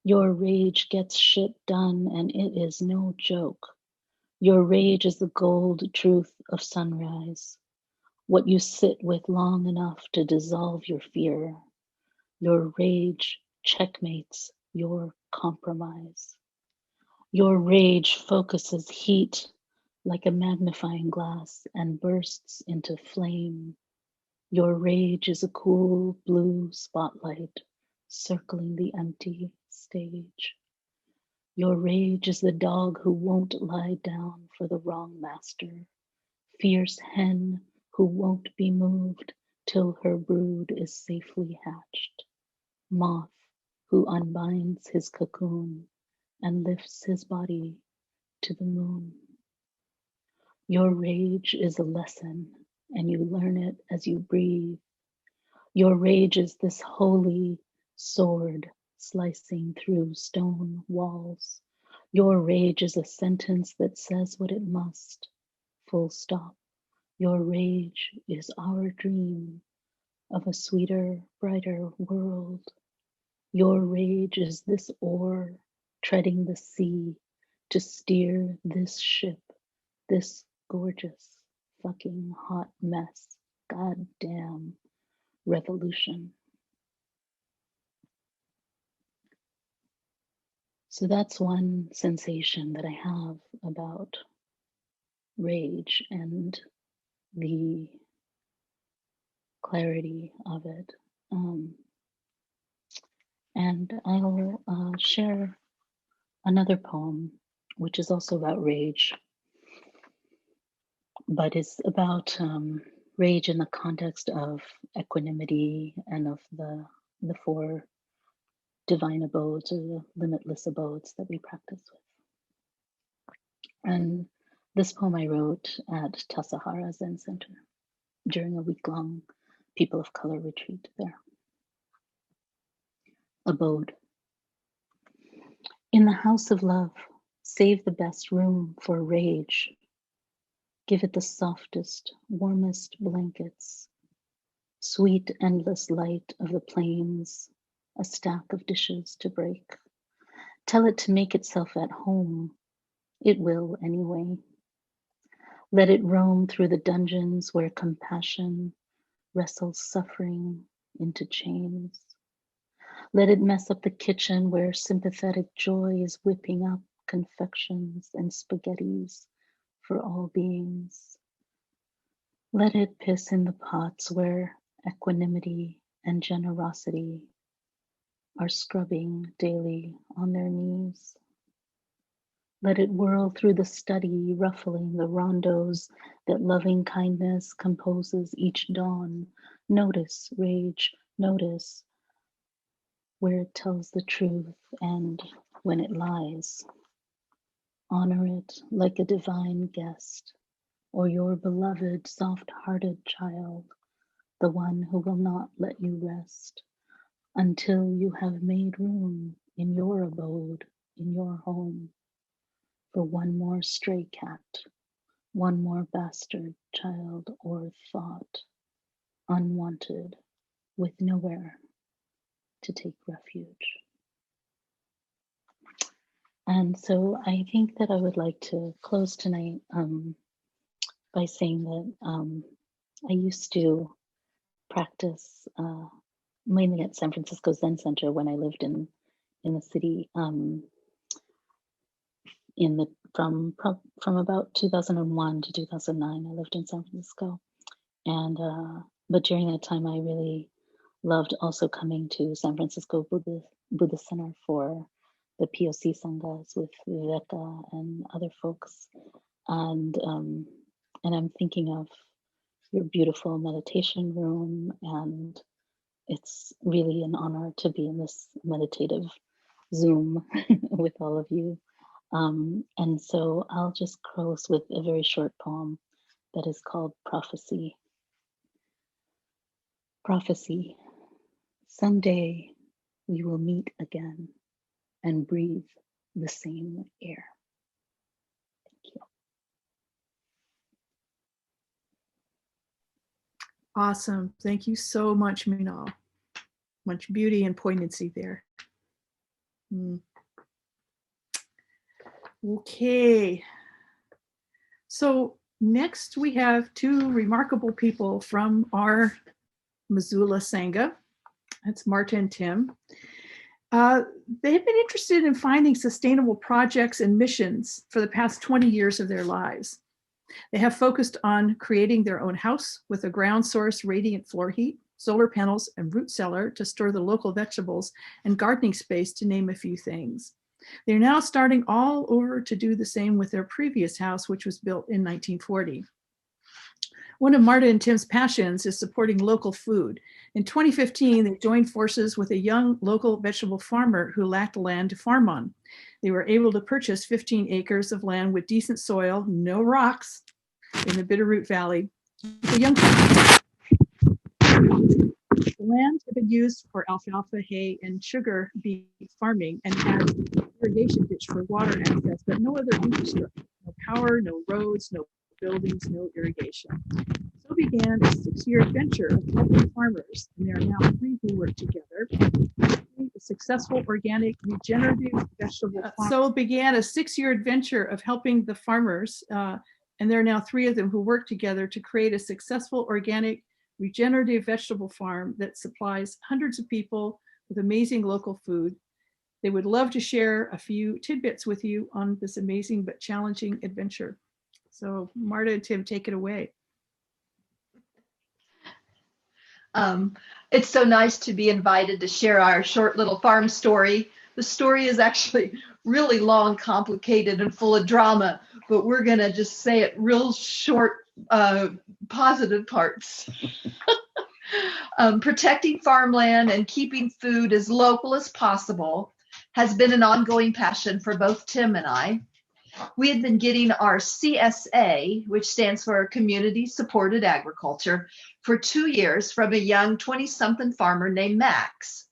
Speaker 5: Your rage gets shit done, and it is no joke. Your rage is the gold truth of sunrise, what you sit with long enough to dissolve your fear. Your rage checkmates your compromise. Your rage focuses heat like a magnifying glass and bursts into flame. Your rage is a cool blue spotlight circling the empty stage. Your rage is the dog who won't lie down for the wrong master, fierce hen who won't be moved till her brood is safely hatched, moth who unbinds his cocoon and lifts his body to the moon. Your rage is a lesson, and you learn it as you breathe. Your rage is this holy sword slicing through stone walls. Your rage is a sentence that says what it must, full stop. Your rage is our dream of a sweeter, brighter world. Your rage is this oar treading the sea to steer this ship, this gorgeous, fucking hot mess, goddamn revolution. So that's one sensation that I have about rage and the clarity of it. And I'll share another poem, which is also about rage, but it's about rage in the context of equanimity and of the four divine abodes or the limitless abodes that we practice with. And this poem I wrote at Tassajara Zen Center during a week-long people of color retreat there. Abode. In the house of love, save the best room for rage. Give it the softest, warmest blankets, sweet, endless light of the plains, a stack of dishes to break. Tell it to make itself at home. It will anyway. Let it roam through the dungeons where compassion wrestles suffering into chains. Let it mess up the kitchen where sympathetic joy is whipping up confections and spaghettis for all beings. Let it piss in the pots where equanimity and generosity are scrubbing daily on their knees. Let it whirl through the study, ruffling the rondos that loving kindness composes each dawn. Notice rage, notice where it tells the truth and when it lies. Honor it like a divine guest or your beloved soft-hearted child, the one who will not let you rest until you have made room in your abode in your home for one more stray cat, one more bastard child or thought, unwanted, with nowhere to take refuge. And so I think that I would like to close tonight by saying that I used to practice mainly at San Francisco Zen Center when I lived in the city from about 2001 to 2009. I lived in San Francisco, and but during that time I really loved also coming to San Francisco Buddhist Center for the POC Sanghas with Viveka and other folks, and I'm thinking of your beautiful meditation room, and it's really an honor to be in this meditative Zoom with all of you. And so I'll just close with a very short poem that is called Prophecy. Prophecy. Someday we will meet again and breathe the same air. Thank you.
Speaker 1: Awesome. Thank you so much, Minal. Much beauty and poignancy there. Okay. So next we have two remarkable people from our Missoula Sangha. That's Marta and Tim. They have been interested in finding sustainable projects and missions for the past 20 years of their lives. They have focused on creating their own house with a ground source radiant floor heat, solar panels, and root cellar to store the local vegetables, and gardening space, to name a few things. They're now starting all over to do the same with their previous house, which was built in 1940. One of Marta and Tim's passions is supporting local food. In 2015, they joined forces with a young local vegetable farmer who lacked land to farm on. They were able to purchase 15 acres of land with decent soil, no rocks, in the Bitterroot Valley. The land had been used for alfalfa, hay, and sugar beet farming, and had irrigation ditch for water access, but no other infrastructure, no power, no roads, no buildings, no irrigation. So began a 6-year adventure of helping farmers, and there are now 3 who work together. A successful organic regenerative vegetable farm. So began a 6-year adventure of helping the farmers, and there are now 3 of them who work together to create a successful organic regenerative vegetable farm that supplies hundreds of people with amazing local food. They would love to share a few tidbits with you on this amazing but challenging adventure. So Marta and Tim, take it away.
Speaker 6: It's so nice to be invited to share our short little farm story. The story is actually really long, complicated, and full of drama, but we're going to just say it real short, positive parts. Protecting farmland and keeping food as local as possible has been an ongoing passion for both Tim and I. We had been getting our CSA, which stands for Community Supported Agriculture, for 2 years from a young 20-something farmer named Max.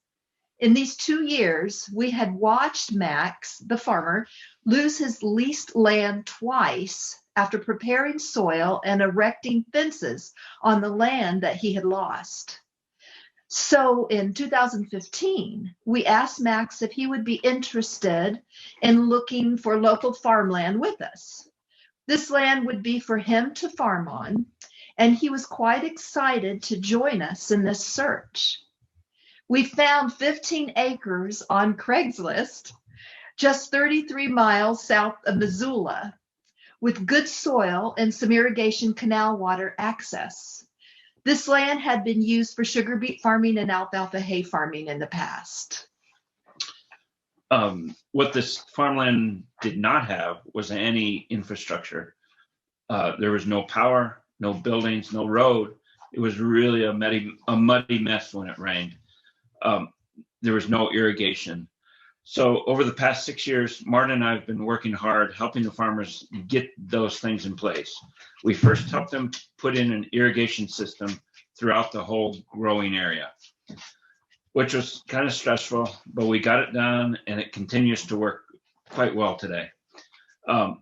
Speaker 6: In these 2 years, we had watched Max, the farmer, lose his leased land twice after preparing soil and erecting fences on the land that he had lost. So in 2015, we asked Max if he would be interested in looking for local farmland with us. This land would be for him to farm on, and he was quite excited to join us in this search. We found 15 acres on Craigslist, just 33 miles south of Missoula, with good soil and some irrigation canal water access. This land had been used for sugar beet farming and alfalfa hay farming in the past.
Speaker 7: What this farmland did not have was any infrastructure. There was no power, no buildings, no road. It was really a muddy mess when it rained. There was no irrigation. So over the past 6 years, Marta and I have been working hard, helping the farmers get those things in place. We first helped them put in an irrigation system throughout the whole growing area, which was kind of stressful, but we got it done, and it continues to work quite well today.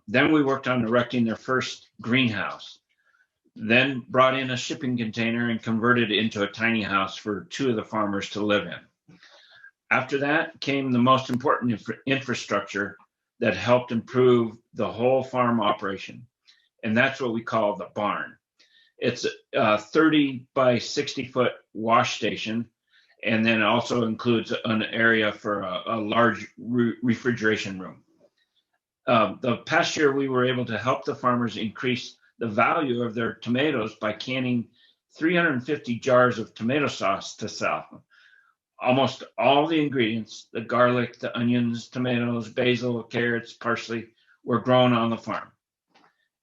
Speaker 7: Then we worked on erecting their first greenhouse, then brought in a shipping container and converted it into a tiny house for 2 of the farmers to live in. After that came the most important infrastructure that helped improve the whole farm operation. And that's what we call the barn. It's a 30 by 60 foot wash station, and then it also includes an area for a large refrigeration room. The past year, we were able to help the farmers increase the value of their tomatoes by canning 350 jars of tomato sauce to sell. Almost all the ingredients, the garlic, the onions, tomatoes, basil, carrots, parsley, were grown on the farm.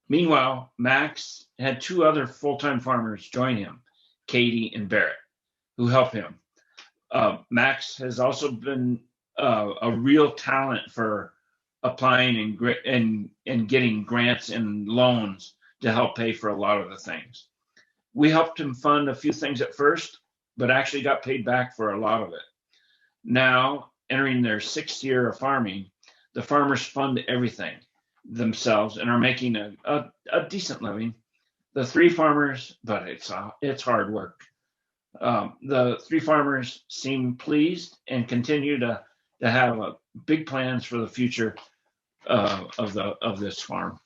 Speaker 7: Meanwhile, Max had 2 other full-time farmers join him, Katie and Barrett, who help him. Max has also been a real talent for applying and getting grants and loans to help pay for a lot of the things. We helped him fund a few things at first, but actually got paid back for a lot of it. Now, entering their 6th year of farming, the farmers fund everything themselves and are making a decent living. The 3 farmers, but it's hard work. The 3 farmers seem pleased and continue to have big plans for the future of this farm.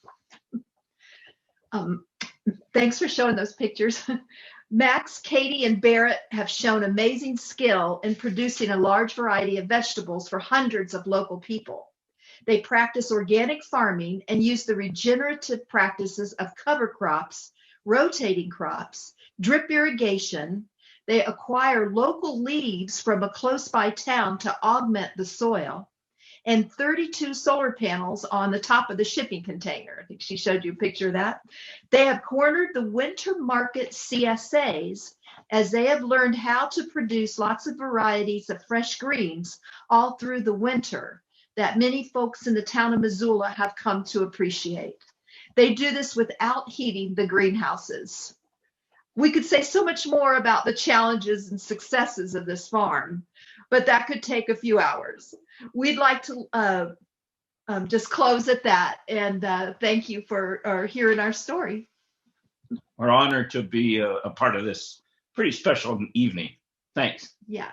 Speaker 6: Thanks for showing those pictures. Max, Katie, and Barrett have shown amazing skill in producing a large variety of vegetables for hundreds of local people. They practice organic farming and use the regenerative practices of cover crops, rotating crops, drip irrigation. They acquire local leaves from a close by town to augment the soil, and 32 solar panels on the top of the shipping container. I think she showed you a picture of that. They have cornered the winter market CSAs as they have learned how to produce lots of varieties of fresh greens all through the winter that many folks in the town of Missoula have come to appreciate. They do this without heating the greenhouses. We could say so much more about the challenges and successes of this farm, but that could take a few hours. We'd like to just close at that, and thank you for hearing our story.
Speaker 7: We're honored to be a part of this pretty special evening. Thanks.
Speaker 6: Yes.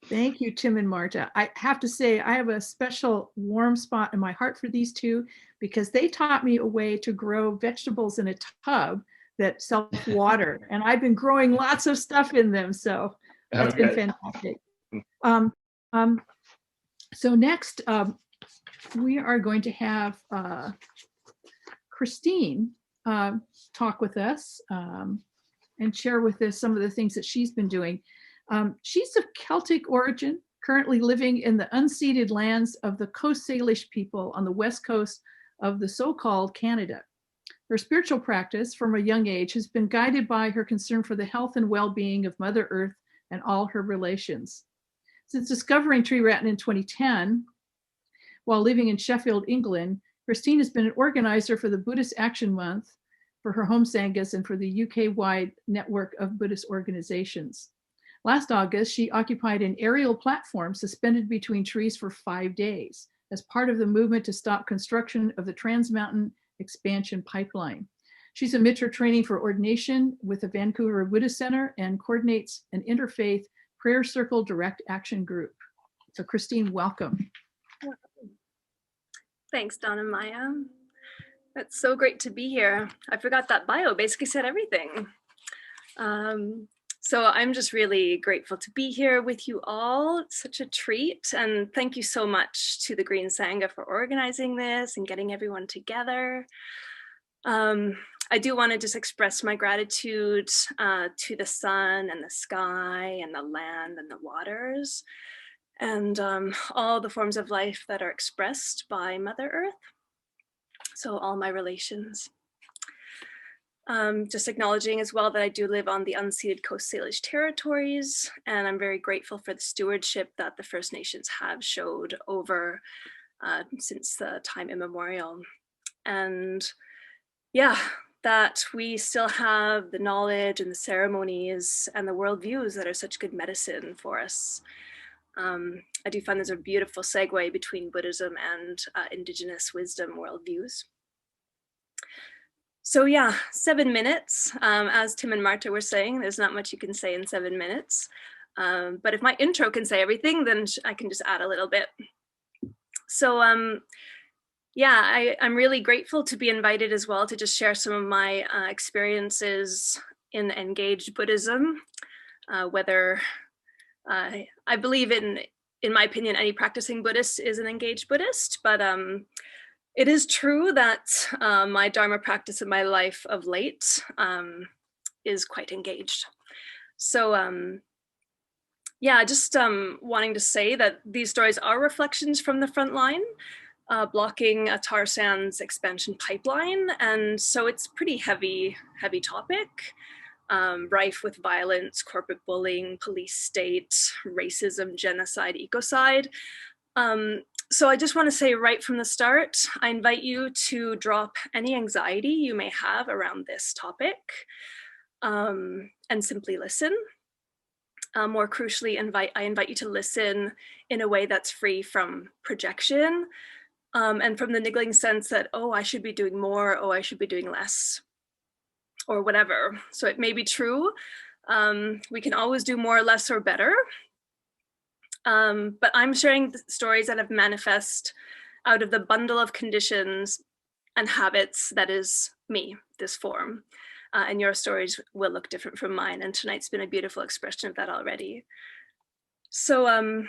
Speaker 1: Thank you, Tim and Marta. I have to say, I have a special warm spot in my heart for these 2 because they taught me a way to grow vegetables in a tub that self-water. And I've been growing lots of stuff in them. So that's been fantastic. So next, we are going to have Christine talk with us and share with us some of the things that she's been doing. She's of Celtic origin, currently living in the unceded lands of the Coast Salish people on the west coast of the so-called Canada. Her spiritual practice from a young age has been guided by her concern for the health and well-being of Mother Earth and all her relations. Since discovering tree rattan in 2010, while living in Sheffield, England, Christine has been an organizer for the Buddhist Action Month, for her home sanghas, and for the UK-wide network of Buddhist organizations. Last August, she occupied an aerial platform suspended between trees for 5 days as part of the movement to stop construction of the Trans Mountain Expansion Pipeline. She's a Mitra training for ordination with the Vancouver Buddhist Center and coordinates an interfaith prayer circle direct action group. So Christine, welcome.
Speaker 8: Thanks, Dawn and Maya. It's so great to be here. I forgot that bio basically said everything. So I'm just really grateful to be here with you all. It's such a treat. And thank you so much to the Green Sangha for organizing this and getting everyone together. I do want to just express my gratitude to the sun and the sky and the land and the waters and all the forms of life that are expressed by Mother Earth. So all my relations. Just acknowledging as well that I do live on the unceded Coast Salish territories, and I'm very grateful for the stewardship that the First Nations have showed over since the time immemorial. And yeah, that we still have the knowledge and the ceremonies and the worldviews that are such good medicine for us. I do find there's a beautiful segue between Buddhism and indigenous wisdom worldviews. So yeah, 7 minutes. As Tim and Marta were saying, there's not much you can say in 7 minutes. But if my intro can say everything, then I can just add a little bit. So yeah, I'm really grateful to be invited as well to just share some of my experiences in engaged Buddhism, whether I believe in my opinion, any practicing Buddhist is an engaged Buddhist, but it is true that my Dharma practice in my life of late is quite engaged. So yeah, just wanting to say that these stories are reflections from the front line, blocking a tar sands expansion pipeline. And so it's pretty heavy topic, rife with violence, corporate bullying, police state, racism, genocide, ecocide. So I just want to say right from the start, I invite you to drop any anxiety you may have around this topic and simply listen. More crucially, I invite you to listen in a way that's free from projection and from the niggling sense that, oh, I should be doing more, oh, I should be doing less, or whatever. So it may be true. We can always do more, less, or better. But I'm sharing the stories that have manifest out of the bundle of conditions and habits that is me, this form. And your stories will look different from mine. And tonight's been a beautiful expression of that already. So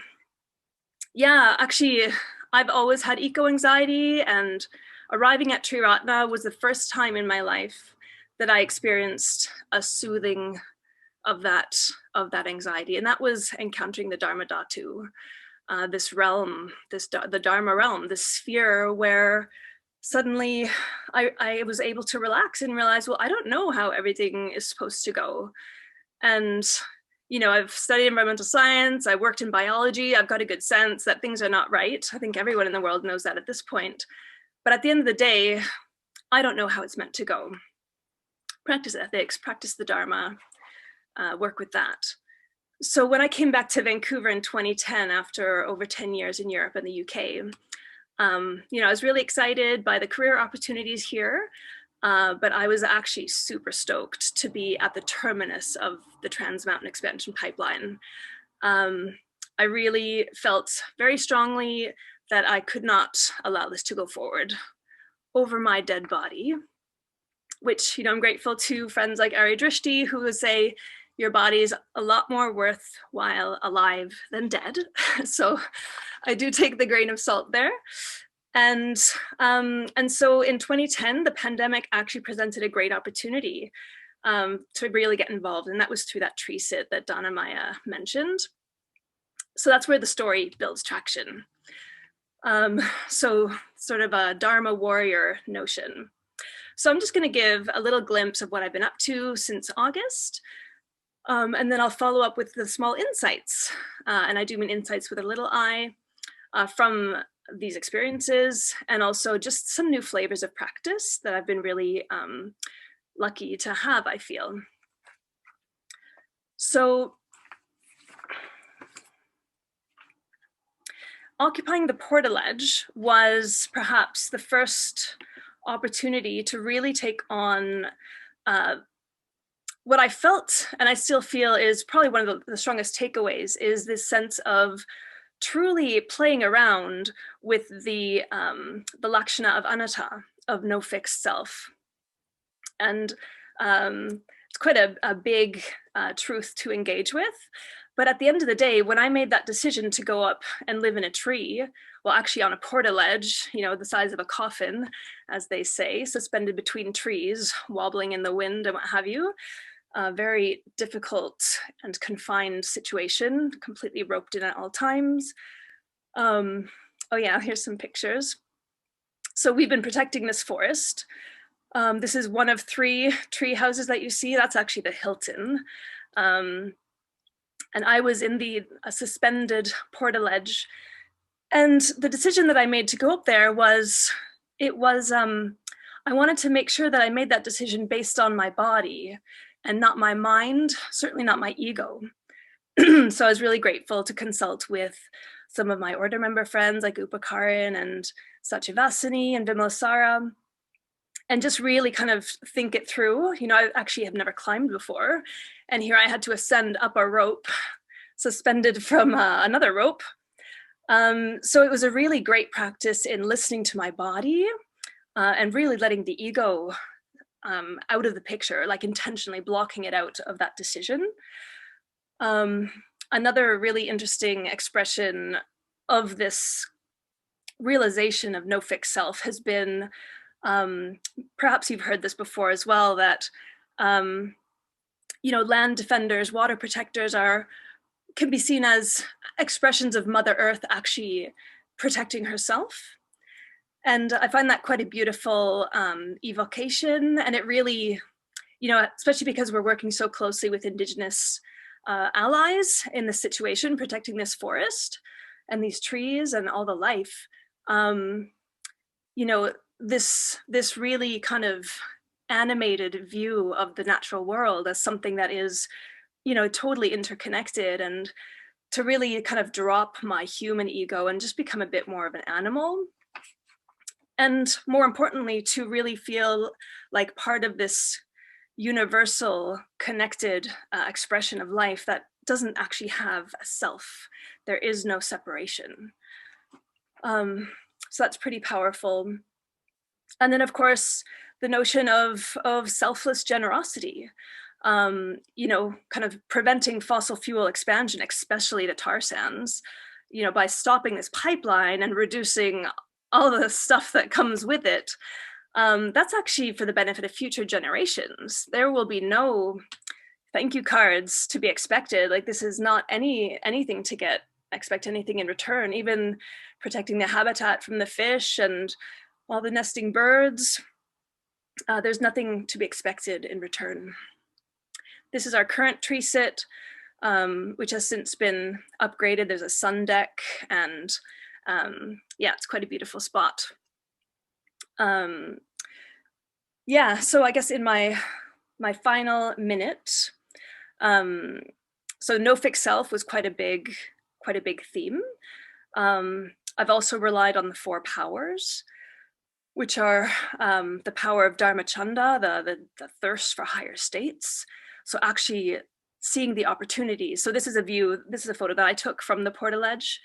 Speaker 8: yeah, actually, I've always had eco-anxiety, and arriving at Triratna was the first time in my life that I experienced a soothing of that anxiety. And that was encountering the Dharma Dhatu, this realm, the Dharma realm, this sphere where suddenly I was able to relax and realize, well, I don't know how everything is supposed to go. And, you know, I've studied environmental science, I worked in biology, I've got a good sense that things are not right. I think everyone in the world knows that at this point. But at the end of the day, I don't know how it's meant to go. Practice ethics, practice the Dharma, work with that. So when I came back to Vancouver in 2010, after over 10 years in Europe and the UK, you know, I was really excited by the career opportunities here, but I was actually super stoked to be at the terminus of the Trans Mountain Expansion Pipeline. I really felt very strongly that I could not allow this to go forward over my dead body, which, you know, I'm grateful to friends like Ari Drishti who would say, your body is a lot more worthwhile alive than dead. So I do take the grain of salt there. And so in 2010, the pandemic actually presented a great opportunity to really get involved. And that was through that tree sit that Donna Maya mentioned. So that's where the story builds traction. So sort of a Dharma warrior notion. So I'm just going to give a little glimpse of what I've been up to since August. And then I'll follow up with the small insights. And I do mean insights with a little I from these experiences, and also just some new flavors of practice that I've been really lucky to have, I feel. So occupying the portaledge was perhaps the first opportunity to really take on what I felt, and I still feel is probably one of the strongest takeaways, is this sense of truly playing around with the lakshana of anatta, of no fixed self. And it's quite a big truth to engage with. But at the end of the day, when I made that decision to go up and live in a tree, well, actually on a portaledge, you know, the size of a coffin, as they say, suspended between trees, wobbling in the wind and what have you, a very difficult and confined situation, completely roped in at all times. Oh yeah, here's some pictures. So we've been protecting this forest. This is one of 3 tree houses that you see. That's actually the Hilton. And I was in the suspended portaledge. And the decision that I made to go up there was, I wanted to make sure that I made that decision based on my body and not my mind, certainly not my ego. So I was really grateful to consult with some of my order member friends like Upakaran and Satyavasini and Vimalasara, and just really kind of think it through. You know, I actually have never climbed before, and here I had to ascend up a rope suspended from another rope. So it was a really great practice in listening to my body and really letting the ego out of the picture, like intentionally blocking it out of that decision. Another really interesting expression of this realization of no fixed self has been, perhaps you've heard this before as well, that you know, land defenders, water protectors can be seen as expressions of Mother Earth actually protecting herself. And I find that quite a beautiful evocation. And it really, you know, especially because we're working so closely with Indigenous allies in this situation, protecting this forest and these trees and all the life, you know, this really kind of animated view of the natural world as something that is, you know, totally interconnected, and to really kind of drop my human ego and just become a bit more of an animal. And more importantly, to really feel like part of this universal connected expression of life that doesn't actually have a self. There is no separation. So that's pretty powerful. And then of course, the notion of selfless generosity, you know, kind of preventing fossil fuel expansion, especially the tar sands, you know, by stopping this pipeline and reducing all the stuff that comes with it. That's actually for the benefit of future generations. There will be no thank you cards to be expected. Like, this is not anything to expect anything in return. Even protecting the habitat from the fish and all the nesting birds, there's nothing to be expected in return. This is our current tree sit, which has since been upgraded. There's a sun deck, and yeah, it's quite a beautiful spot. Yeah, so I guess in my final minute, so no fixed self was quite a big theme. I've also relied on the 4 powers, which are the power of Dharma Chanda, the thirst for higher states. So actually seeing the opportunities. So this is a photo that I took from the portaledge.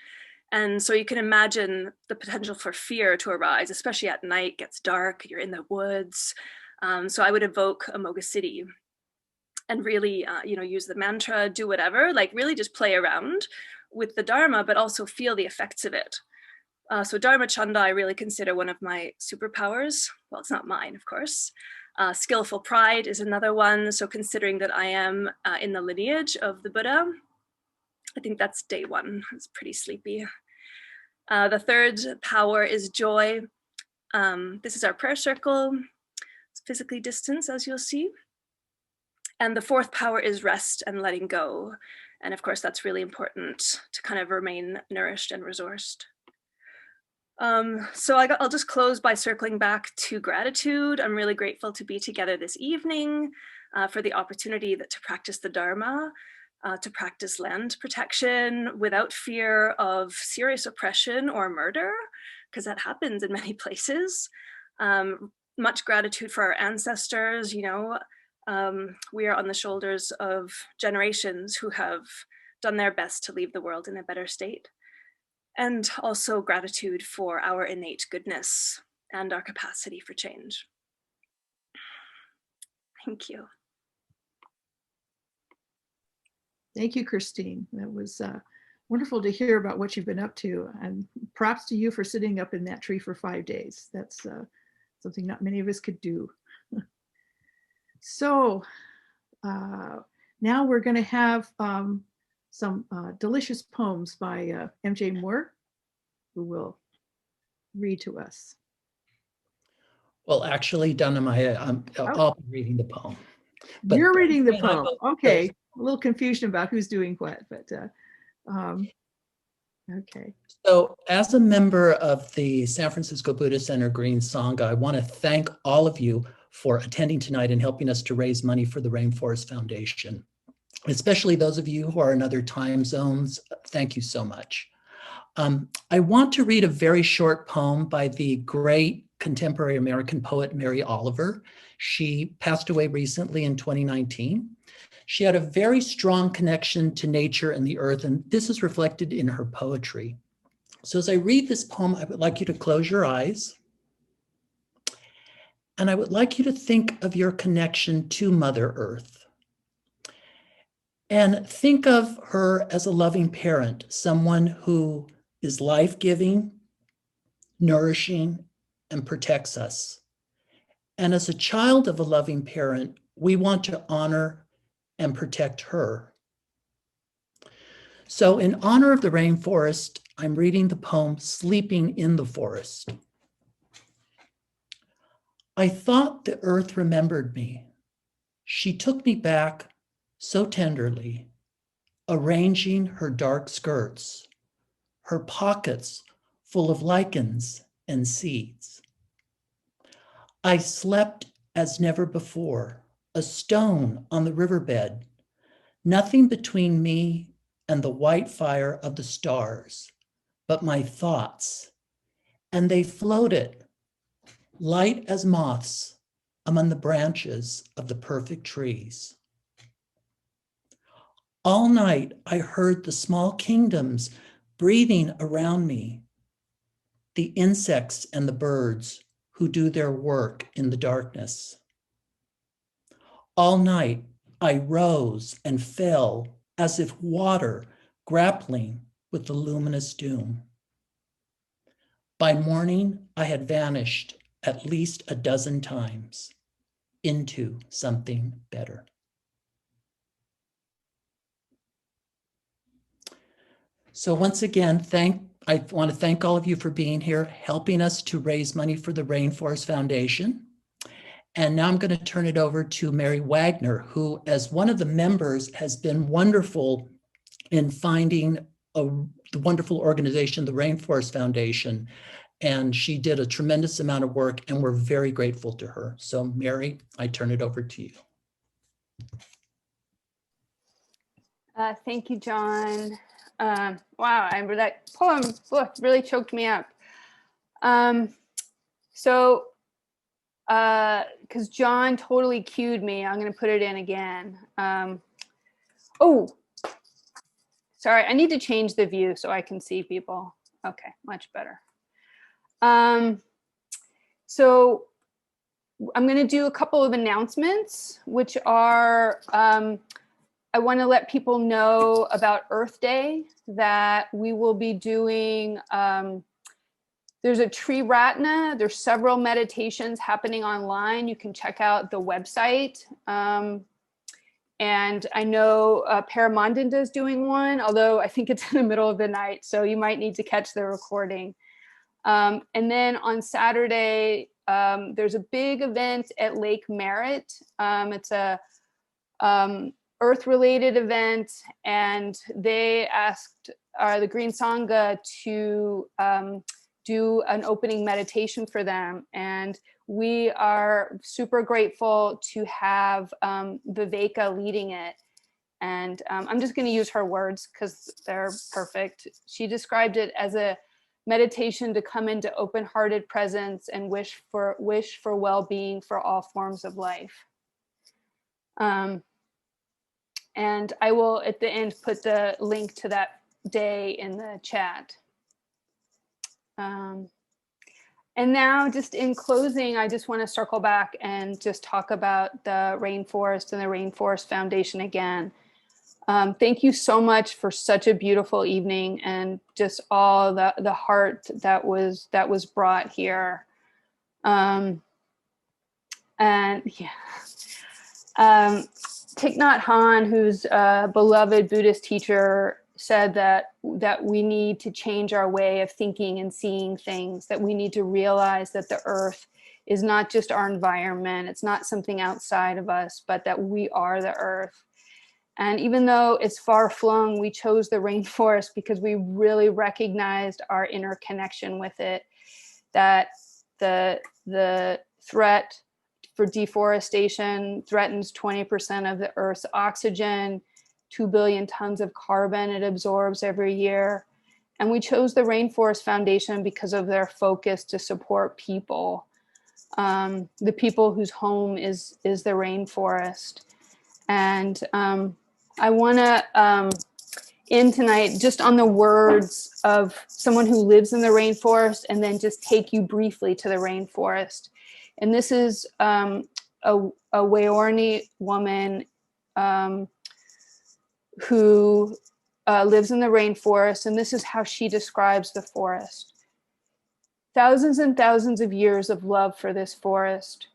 Speaker 8: And so you can imagine the potential for fear to arise, especially at night, gets dark, you're in the woods. So I would evoke Amoga City and really, you know, use the mantra, do whatever, like really just play around with the Dharma, but also feel the effects of it. So Dharma Chanda, I really consider one of my superpowers. Well, it's not mine, of course. Skillful pride is another one. So considering that I am in the lineage of the Buddha, I think that's day 1. It's pretty sleepy. The 3rd power is joy. This is our prayer circle. It's physically distanced, as you'll see. And the 4th power is rest and letting go. And of course, that's really important to kind of remain nourished and resourced. So I'll just close by circling back to gratitude. I'm really grateful to be together this evening for the opportunity to practice the Dharma, to practice land protection without fear of serious oppression or murder, because that happens in many places. Much gratitude for our ancestors. You know, we are on the shoulders of generations who have done their best to leave the world in a better state. And also gratitude for our innate goodness and our capacity for change. Thank you.
Speaker 1: Thank you, Christine. That was wonderful to hear about what you've been up to, and props to you for sitting up in that tree for 5 days. That's something not many of us could do. So now we're going to have some delicious poems by MJ Moore, who will read to us.
Speaker 9: Well, actually, Donna Maya, I'll be reading the poem. But
Speaker 1: you're reading the poem. Okay, a little confusion about who's doing what, but okay.
Speaker 9: So as a member of the San Francisco Buddhist Center Green Sangha, I want to thank all of you for attending tonight and helping us to raise money for the Rainforest Foundation. especially those of you who are in other time zones. Thank you so much. I want to read a very short poem by the great contemporary American poet Mary Oliver. She passed away recently in 2019. She had a very strong connection to nature and the earth, and this is reflected in her poetry. So as I read this poem, I would like you to close your eyes. And I would like you to think of your connection to Mother Earth. And think of her as a loving parent, someone who is life-giving, nourishing, and protects us. And as a child of a loving parent, we want to honor and protect her. So in honor of the rainforest, I'm reading the poem, Sleeping in the Forest. I thought the earth remembered me. She took me back so tenderly, arranging her dark skirts, her pockets full of lichens and seeds. I slept as never before, a stone on the riverbed, nothing between me and the white fire of the stars, but my thoughts, and they floated, light as moths, among the branches of the perfect trees. All night I heard the small kingdoms breathing around me, the insects and the birds who do their work in the darkness. All night I rose and fell as if water grappling with the luminous doom. By morning, I had vanished at least a dozen times into something better. So once again, I want to thank all of you for being here, helping us to raise money for the Rainforest Foundation. And now I'm going to turn it over to Mary Wagner, who, as one of the members, has been wonderful in finding the wonderful organization, the Rainforest Foundation. And she did a tremendous amount of work, and we're very grateful to her. So Mary, I turn it over to you.
Speaker 10: Thank you, John. Wow, that poem book really choked me up. Because John totally cued me, I'm going to put it in again. Oh, sorry, I need to change the view so I can see people. Okay, much better. So I'm going to do a couple of announcements, which are, I want to let people know about Earth Day, that we will be doing, there's a tree ratna, there's several meditations happening online. You can check out the website. And I know Paramananda is doing one, although I think it's in the middle of the night, so you might need to catch the recording. And then on Saturday, there's a big event at Lake Merritt. It's a Earth-related event, and they asked the Green Sangha to do an opening meditation for them. And we are super grateful to have Viveka leading it. And I'm just going to use her words because they're perfect. She described it as a meditation to come into open-hearted presence and wish for well-being for all forms of life. And I will, at the end, put the link to that day in the chat. And now, just in closing, I just want to circle back and just talk about the Rainforest and the Rainforest Foundation again. Thank you so much for such a beautiful evening and just all the heart that was brought here. And yeah. Thich Nhat Hanh, who's a beloved Buddhist teacher, said that we need to change our way of thinking and seeing things, that we need to realize that the earth is not just our environment, it's not something outside of us, but that we are the earth. And even though it's far-flung, we chose the rainforest because we really recognized our interconnection with it, that the threat for deforestation threatens 20% of the Earth's oxygen. 2 billion tons of carbon it absorbs every year. And we chose the Rainforest Foundation because of their focus to support people, the people whose home is the rainforest. And I want to end tonight just on the words of someone who lives in the rainforest, and then just take you briefly to the rainforest. And this is a Waorni woman who lives in the rainforest, and this is how she describes the forest. Thousands and thousands of years of love for this forest.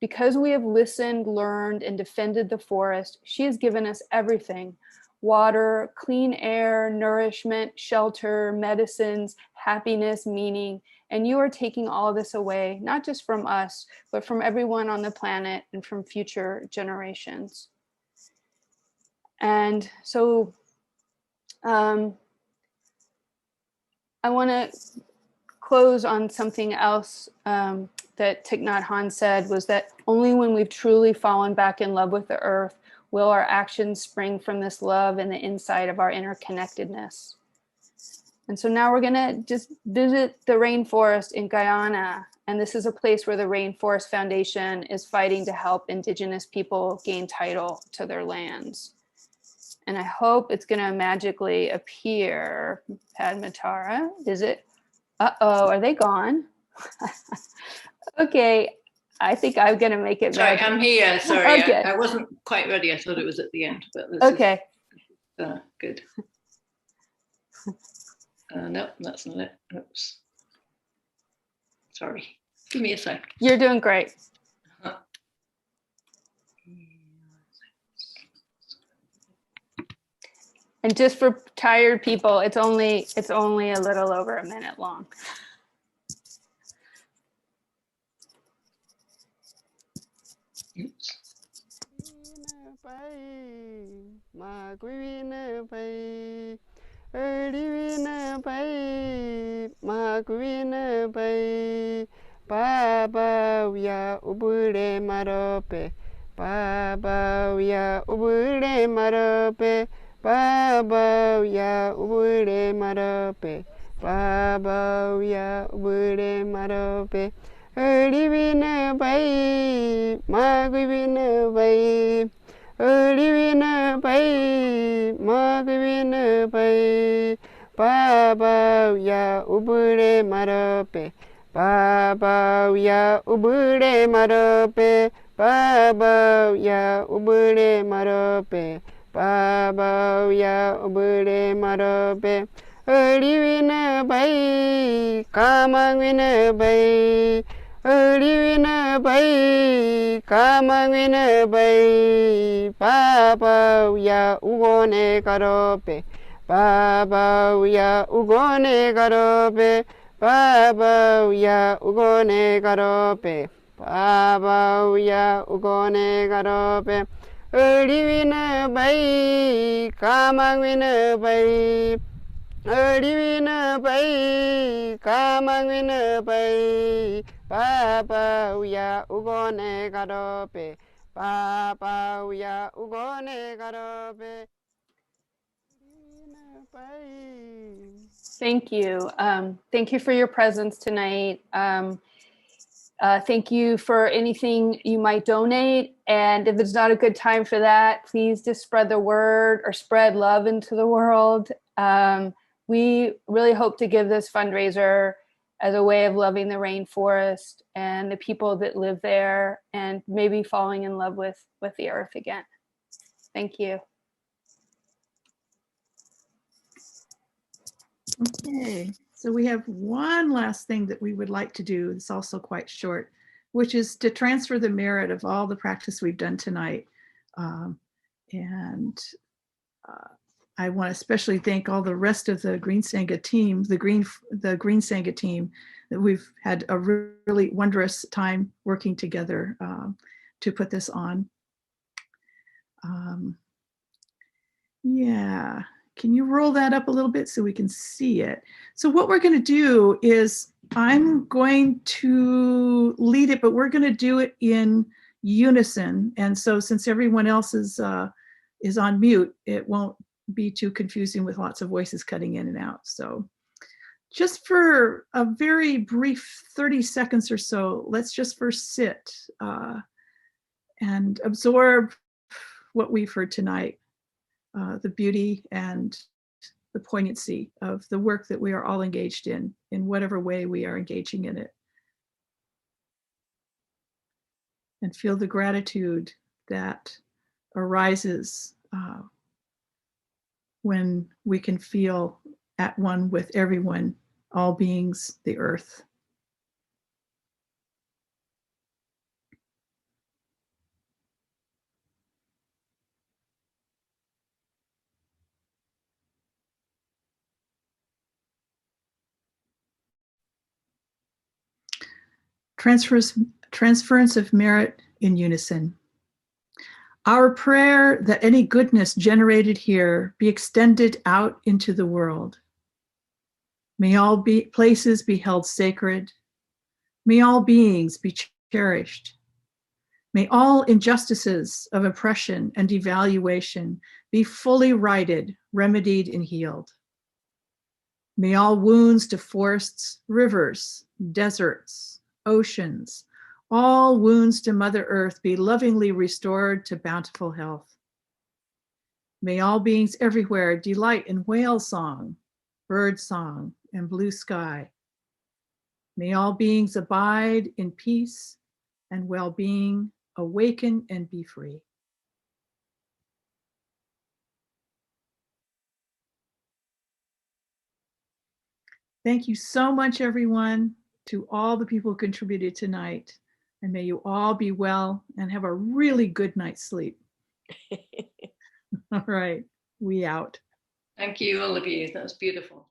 Speaker 10: Because we have listened, learned, and defended the forest, she has given us everything: water, clean air, nourishment, shelter, medicines, happiness, meaning. And you are taking all of this away, not just from us, but from everyone on the planet and from future generations. And so I want to close on something else that Thich Nhat Hanh said, was that only when we've truly fallen back in love with the earth will our actions spring from this love and the insight of our interconnectedness. And so now we're going to just visit the rainforest in Guyana. And this is a place where the Rainforest Foundation is fighting to help Indigenous people gain title to their lands. And I hope it's going to magically appear. Padmatara, is it? Uh-oh, are they gone? Okay, I think I'm going to make it.
Speaker 11: Sorry, I'm here. Sorry,
Speaker 10: Okay.
Speaker 11: I wasn't quite ready. I thought it was at the end, but this
Speaker 10: okay.
Speaker 11: is good. No, that's not it. Oops. Sorry. Give me a sec.
Speaker 10: You're doing great. And just for tired people, it's only a little over a minute long.
Speaker 11: Oops.
Speaker 12: Baba ya ubule marope, Baba ya ubule marope, Baba ya ubule marope, Baba ya ubule marope. Olivina bay, Magwina bay, Olivina bay, Magwina bay, Baba ya ubule marope, Baba ya ubule marope, Baba ya ubule marope, Baba ya ubule marope. Olivina bay, Kamangwina bay, Olivina bay, Kamangwina bay, Baba ya ugone karope, Baba ya ugone karope, Baba ya ugone karope, Baba ya ugone karope. Olivina bay, Kamangwina bay, Olivina bay, Kamangwina bay, Baba ya ugone karope, Baba ya ugone karope.
Speaker 10: Thank you. Thank you for your presence tonight. Thank you for anything you might donate. And if it's not a good time for that, please just spread the word or spread love into the world. We really hope to give this fundraiser as a way of loving the rainforest and the people that live there, and maybe falling in love with the earth again. Thank you.
Speaker 1: Okay, so we have one last thing that we would like to do. It's also quite short, which is to transfer the merit of all the practice we've done tonight. I want to especially thank all the rest of the Green Sangha team, the Green Sangha team, that we've had a really wondrous time working together to put this on. Yeah. Can you roll that up a little bit so we can see it? So what we're going to do is I'm going to lead it, but we're going to do it in unison. And so since everyone else is is on mute, it won't be too confusing with lots of voices cutting in and out. So just for a very brief 30 seconds or so, let's just first sit and absorb what we've heard tonight, the beauty and the poignancy of the work that we are all engaged in whatever way we are engaging in it. And feel the gratitude that arises when we can feel at one with everyone, all beings, the earth. Transference of merit in unison. Our prayer that any goodness generated here be extended out into the world. May all places be held sacred. May all beings be cherished. May all injustices of oppression and devaluation be fully righted, remedied, and healed. May all wounds to forests, rivers, deserts, oceans, all wounds to Mother Earth be lovingly restored to bountiful health. May all beings everywhere delight in whale song, bird song, and blue sky. May all beings abide in peace and well-being, awaken and be free. Thank you so much, everyone, to all the people who contributed tonight. And may you all be well and have a really good night's sleep. All right, we out.
Speaker 11: Thank you, all of you. That was beautiful.